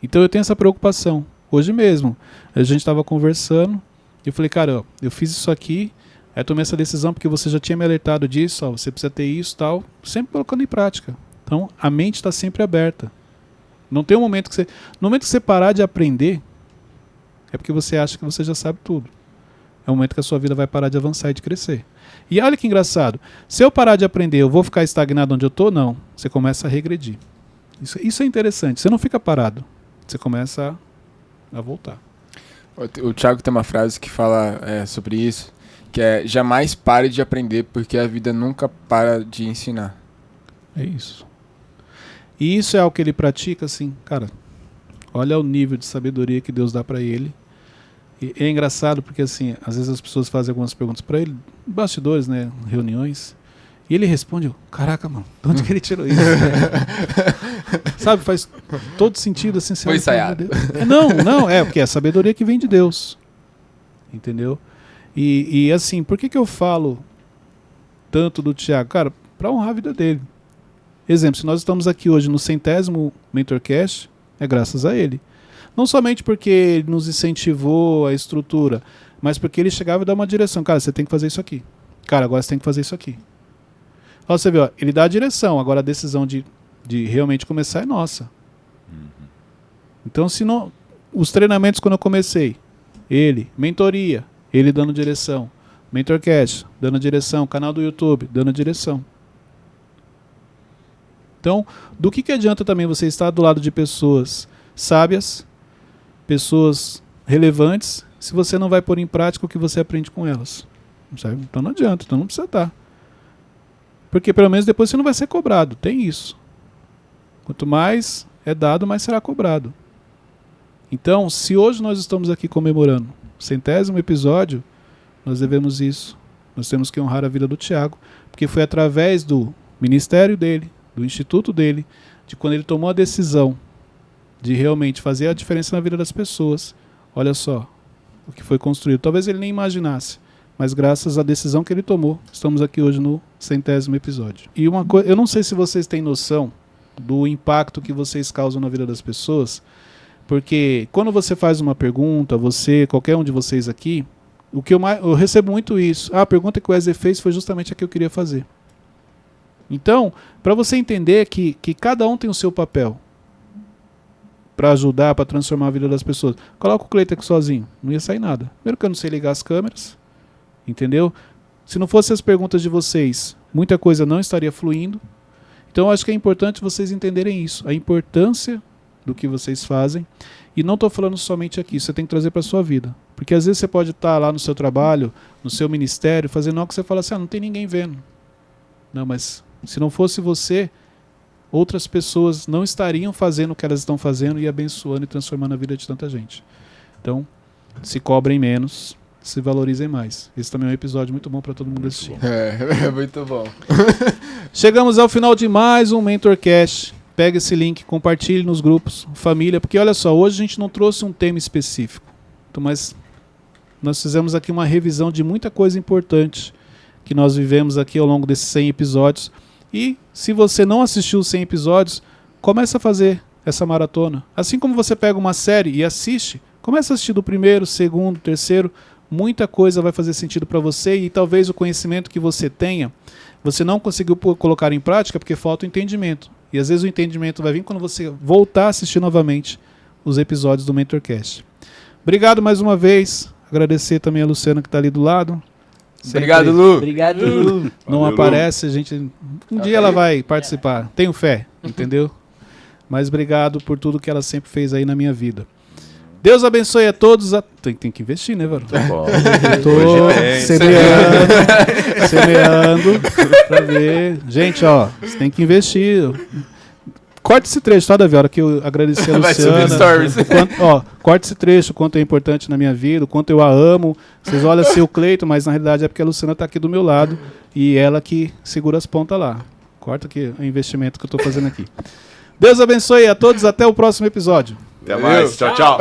Então eu tenho essa preocupação. Hoje mesmo, a gente estava conversando, e eu falei, cara, eu fiz isso aqui, aí tomei essa decisão porque você já tinha me alertado disso, ó, você precisa ter isso e tal, sempre colocando em prática. Então, a mente está sempre aberta. Não tem um momento que você... No momento que você parar de aprender, é porque você acha que você já sabe tudo. É o momento que a sua vida vai parar de avançar e de crescer. E olha que engraçado, se eu parar de aprender, eu vou ficar estagnado onde eu estou? Não. Você começa a regredir. Isso é interessante, você não fica parado, você começa a voltar. O Thiago tem uma frase que fala sobre isso, que é: jamais pare de aprender, porque a vida nunca para de ensinar. É isso. E isso é algo que ele pratica, assim, cara, olha o nível de sabedoria que Deus dá para ele. E é engraçado porque, assim, às vezes as pessoas fazem algumas perguntas para ele, bastidores, né, reuniões, e ele responde, caraca, mano, de onde que ele tirou isso? Sabe, faz todo sentido, assim. Foi ensaiado. Não, porque é a sabedoria que vem de Deus. Entendeu? E assim, por que eu falo tanto do Thiago? Cara, para honrar a vida dele. Exemplo, se nós estamos aqui hoje no 100º MentorCast, é graças a ele. Não somente porque ele nos incentivou a estrutura, mas porque ele chegava e dava uma direção. Cara, você tem que fazer isso aqui. Cara, agora você tem que fazer isso aqui. Ó, você vê, ó, ele dá a direção, agora a decisão de realmente começar é nossa. Então, se não, os treinamentos quando eu comecei, ele, mentoria, ele dando direção, MentorCast, dando direção, canal do YouTube, dando direção. Então, do que adianta também você estar do lado de pessoas sábias, pessoas relevantes, se você não vai pôr em prática o que você aprende com elas? Sabe? Então não adianta, então não precisa estar. Porque pelo menos depois você não vai ser cobrado, tem isso. Quanto mais é dado, mais será cobrado. Então, se hoje nós estamos aqui comemorando o 100º episódio, nós devemos isso. Nós temos que honrar a vida do Thiago, porque foi através do ministério dele, do instituto dele, de quando ele tomou a decisão de realmente fazer a diferença na vida das pessoas. Olha só o que foi construído. Talvez ele nem imaginasse, mas graças à decisão que ele tomou, estamos aqui hoje no 100º episódio. E uma coisa, eu não sei se vocês têm noção do impacto que vocês causam na vida das pessoas, porque quando você faz uma pergunta, qualquer um de vocês aqui, O que eu recebo muito isso. A pergunta que o Wesley fez foi justamente a que eu queria fazer. Então, para você entender que cada um tem o seu papel para ajudar, para transformar a vida das pessoas. Coloca o Cleiton aqui sozinho, não ia sair nada. Primeiro que eu não sei ligar as câmeras, entendeu? Se não fossem as perguntas de vocês, muita coisa não estaria fluindo. Então, eu acho que é importante vocês entenderem isso, a importância do que vocês fazem. E não estou falando somente aqui, você tem que trazer para a sua vida. Porque às vezes você pode estar lá no seu trabalho, no seu ministério, fazendo algo que você fala assim, não tem ninguém vendo. Não, mas se não fosse você, outras pessoas não estariam fazendo o que elas estão fazendo e abençoando e transformando a vida de tanta gente. Então, se cobrem menos, se valorizem mais. Esse também é um episódio muito bom para todo mundo assistir. É muito bom. Chegamos ao final de mais um MentorCast. Pega esse link, compartilhe nos grupos, família, porque olha só, hoje a gente não trouxe um tema específico, mas nós fizemos aqui uma revisão de muita coisa importante que nós vivemos aqui ao longo desses 100 episódios. E se você não assistiu os 100 episódios, comece a fazer essa maratona. Assim como você pega uma série e assiste, comece a assistir do primeiro, segundo, terceiro, muita coisa vai fazer sentido para você e talvez o conhecimento que você tenha, você não conseguiu colocar em prática porque falta o entendimento. E às vezes o entendimento vai vir quando você voltar a assistir novamente os episódios do MentorCast. Obrigado mais uma vez. Agradecer também a Luciana que está ali do lado. Obrigado, Lu. Obrigado, Lu. Não Valeu, aparece, a gente... dia ela vai participar. Tenho fé, entendeu? Mas obrigado por tudo que ela sempre fez aí na minha vida. Deus abençoe a todos. Tem que investir, né, Varão? Estou semeando pra ver. Gente, ó, você tem que investir. Corta esse trecho, tá, Davi? A hora que eu agradeci a Luciana. Corta esse trecho, o quanto é importante na minha vida, o quanto eu a amo. Vocês olham assim o Cleiton, mas na realidade é porque a Luciana tá aqui do meu lado e ela que segura as pontas lá. Corta aqui o investimento que eu tô fazendo aqui. Deus abençoe a todos, até o próximo episódio. Até mais, tchau, tchau.